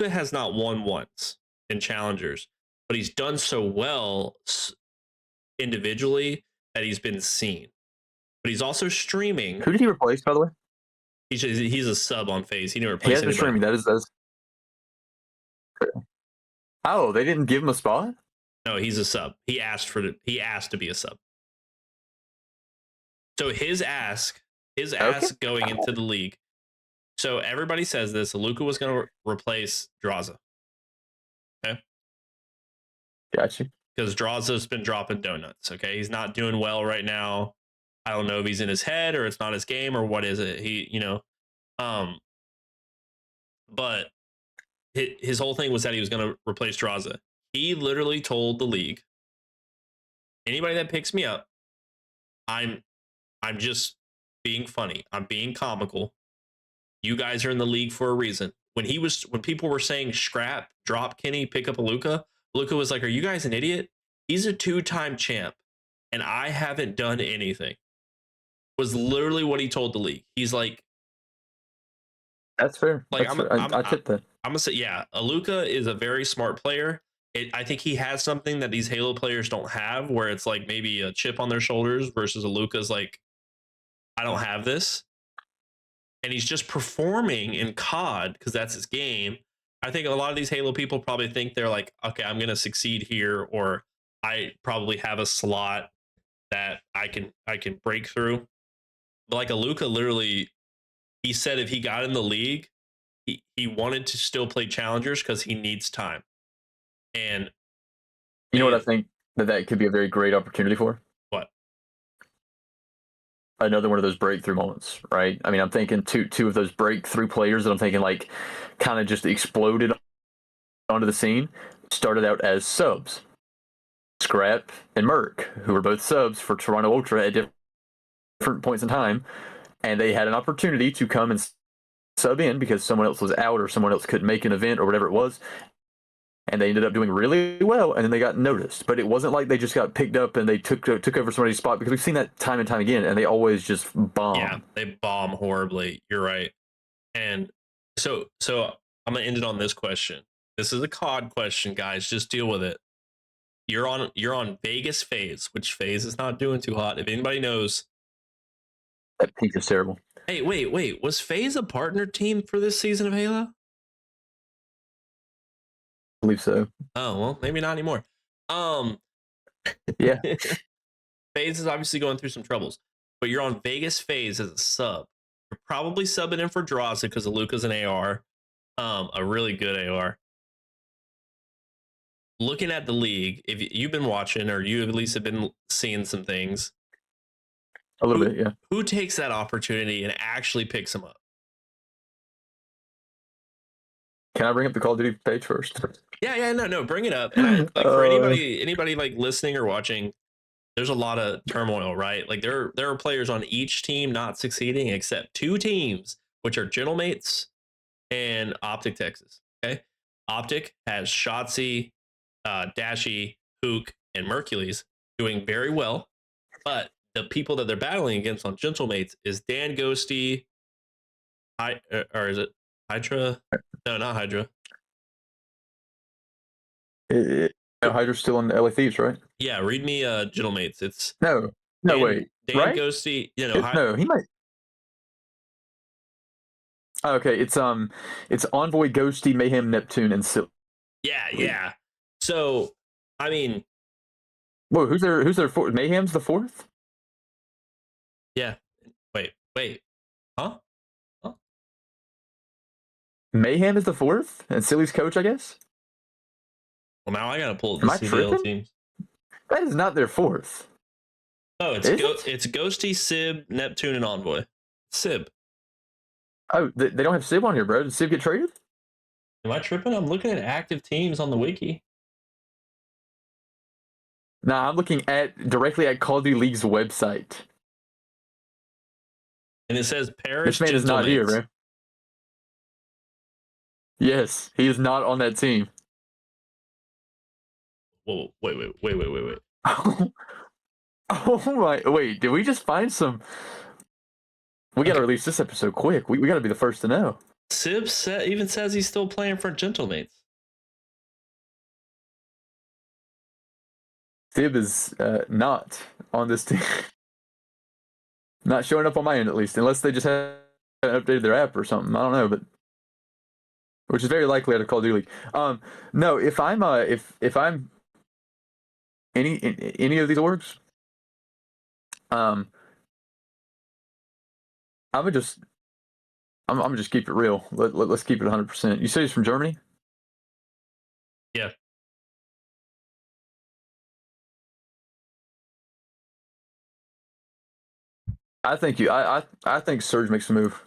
has not won once in challengers, but he's done so well individually that he's been seen. But he's also streaming. Who did he replace, by the way? He's a sub on FaZe. He never replaced He has been anybody. streaming. That is. Oh, they didn't give him a spot? No, he's a sub. He asked to be a sub. So his ask going into the league. So everybody says this. Luca was going to replace Draza. Okay. Gotcha. Because Draza's been dropping donuts. Okay. He's not doing well right now. I don't know if he's in his head or it's not his game or what is it. But his whole thing was that he was going to replace Draza. He literally told the league, anybody that picks me up, I'm just being funny. I'm being comical. You guys are in the league for a reason. When people were saying scrap, drop Kenny, pick up a Luka was like, "Are you guys an idiot? He's a 2-time champ, and I haven't done anything." Was literally what he told the league. He's like, That's fair. like That's fair. I tip that. I'm gonna say, yeah, Aluka is a very smart player. I think he has something that these Halo players don't have, where it's like maybe a chip on their shoulders versus Aluka's like, I don't have this. And he's just performing in COD because that's his game. I think a lot of these Halo people probably think they're like, okay, I'm going to succeed here, or I probably have a slot that I can break through. But like Aluka, literally, he said if he got in the league, he wanted to still play challengers because he needs time. And you know what I think that could be a very great opportunity for? What? Another one of those breakthrough moments, right? I mean, I'm thinking two of those breakthrough players that I'm thinking like kind of just exploded onto the scene, started out as subs. Scrap and Merc, who were both subs for Toronto Ultra at different points in time, and they had an opportunity to come and sub in because someone else was out or someone else couldn't make an event or whatever it was, and they ended up doing really well, and then they got noticed. But it wasn't like they just got picked up and they took over somebody's spot, because we've seen that time and time again, and they always just bomb. Yeah, they bomb horribly. You're right. And so I'm gonna end it on this question. This is a COD question, guys. Just deal with it. You're on Vegas FaZe, which FaZe is not doing too hot. If anybody knows, that pink is terrible. Hey, wait. Was FaZe a partner team for this season of Halo? I believe so. Oh, well, maybe not anymore. Yeah. FaZe is obviously going through some troubles, but you're on Vegas FaZe as a sub. You're probably subbing in for Draza because Luka's an AR, a really good AR. Looking at the league, if you've been watching, or you at least have been seeing some things, a little bit, yeah. Who takes that opportunity and actually picks them up? Can I bring up the Call of Duty page first? Yeah, no, bring it up. And for anybody like listening or watching, there's a lot of turmoil, right? Like there are players on each team not succeeding except 2 teams, which are Gentlemates and Optic Texas. Okay, Optic has Shotzi, Dashy, Hook, and Mercules doing very well, but the people that they're battling against on Gentlemates is Dan Ghosty, or is it Hydra? No, not Hydra. Hydra's still on LA Thieves, right? Yeah, read me Gentlemates. It's no, wait. Dan right? Ghosty, no, he might. Okay, it's Envoy, Ghosty, Mayhem, Neptune, and Silk. Yeah. So, I mean, whoa, who's their fourth? Mayhem's the fourth? Yeah. Wait. Huh? Mayhem is the fourth, and Silly's coach, I guess. Well, now I gotta pull the CDL teams. That is not their fourth. Oh, it's Ghosty, Sib, Neptune, and Envoy. Sib. Oh, they don't have Sib on here, bro. Did Sib get traded? Am I tripping? I'm looking at active teams on the wiki. Nah, I'm looking directly at Call of Duty League's website. And it says Paris. This man is not here, bro. Yes, he is not on that team. Whoa, wait. Oh my, wait, did we just find some? We gotta release this episode quick. We gotta be the first to know. Sib even says he's still playing for Gentlemates. Sib is not on this team. Not showing up on my end, at least, unless they just haven't updated their app or something. I don't know, but which is very likely out of Call of Duty League. No, if I'm any of these orgs, I'm gonna just keep it real. Let's keep it 100%. You say he's from Germany? Yeah. I think Surge makes a move.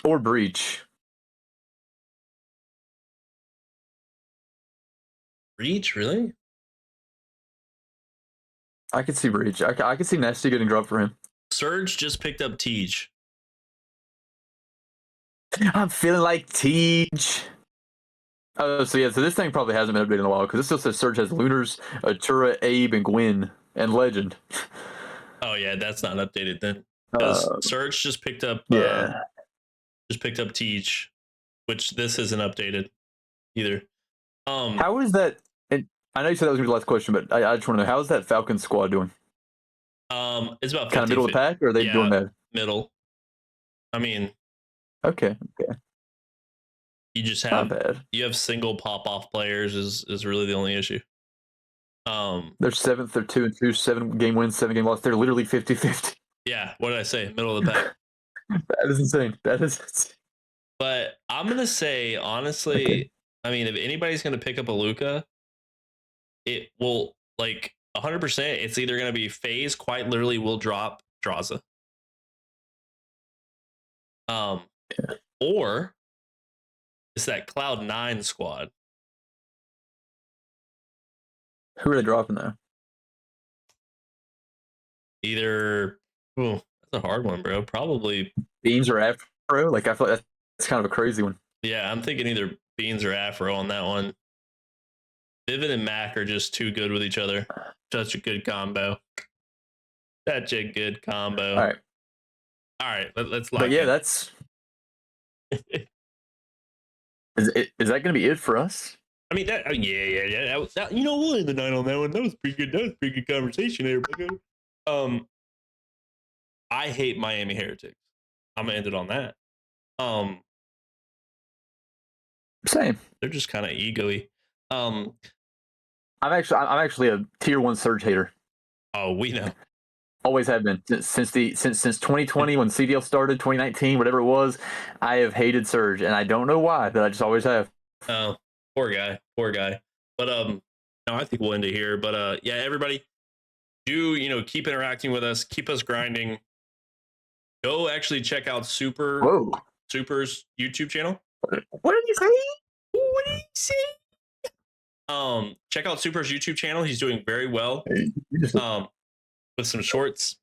Or Breach. Breach, really? I could see Breach. I could see Nasty getting dropped for him. Surge just picked up Tej. I'm feeling like Teach. Oh, so this thing probably hasn't been updated in a while because it still says Surge has Lunars, Atura, Abe, and Gwyn, and Legend. Oh yeah, that's not updated then. Because Surge just picked up Tej, which this isn't updated either. How is that? And I know you said that was gonna be the last question, but I just want to know, how is that Falcon squad doing? It's about 50, kind of middle of the pack, or are they doing that? Middle. I mean, okay. You just Not have bad. you have single pop off players is really the only issue. They're 7th, they're 2-2, 7 game wins, 7 game loss. They're literally 50-50. Yeah, what did I say? Middle of the pack. That is insane. But I'm gonna say honestly, okay. I mean, if anybody's gonna pick up a Luca, it will like 100%. It's either gonna be FaZe, quite literally will drop Draza, or it's that Cloud9 squad. Who are they dropping though? Either, that's a hard one, bro. Probably Beans or Afro. Like, I feel like that's kind of a crazy one. Yeah, I'm thinking either Beans or Afro on that one. Vivid and Mac are just too good with each other. Such a good combo. Such a good combo. All right. Let's lock. But yeah, that's. Is that going to be it for us? I mean, yeah. That, you know, we'll end the night on that one. That was pretty good. That was pretty good conversation there, bro. I hate Miami Heretics. I'm gonna end it on that. Same. They're just kind of ego-y. I'm actually a tier 1 Surge hater. Oh, we know. Always have been since 2020 when CDL started, 2019, whatever it was. I have hated Surge, and I don't know why, but I just always have. Oh, poor guy. But no, I think we'll end it here. But yeah, everybody, do keep interacting with us, keep us grinding. Go actually check out Super's YouTube channel. What did you say? Check out Super's YouTube channel. He's doing very well. With some shorts.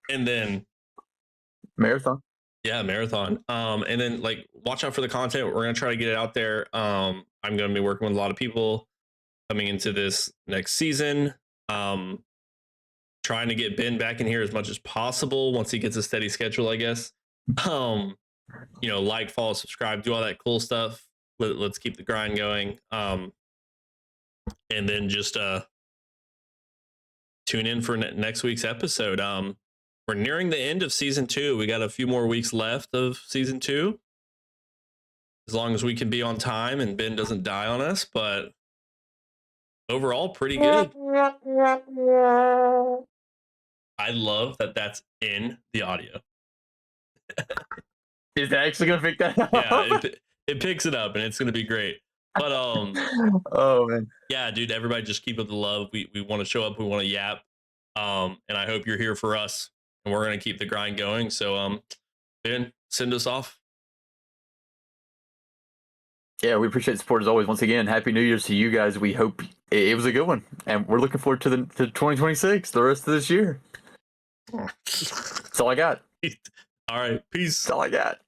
And then Marathon. Yeah, marathon. And then watch out for the content. We're gonna try to get it out there. I'm gonna be working with a lot of people coming into this next season. Trying to get Ben back in here as much as possible once he gets a steady schedule, I guess. Like, follow, subscribe, do all that cool stuff. Let's keep the grind going. And then just tune in for next week's episode. We're nearing the end of season 2. We got a few more weeks left of season 2. As long as we can be on time and Ben doesn't die on us, but overall, pretty good. I love that that's in the audio. Is that actually gonna pick that up? Yeah, it picks it up, and it's gonna be great. But oh man, yeah, dude, everybody just keep up the love. We want to show up, we want to yap, and I hope you're here for us, and we're gonna keep the grind going. So Ben, send us off. Yeah, we appreciate the support as always. Once again, Happy New Year's to you guys. We hope it was a good one, and we're looking forward to 2026, the rest of this year. That's all I got. All right, peace. That's all I got.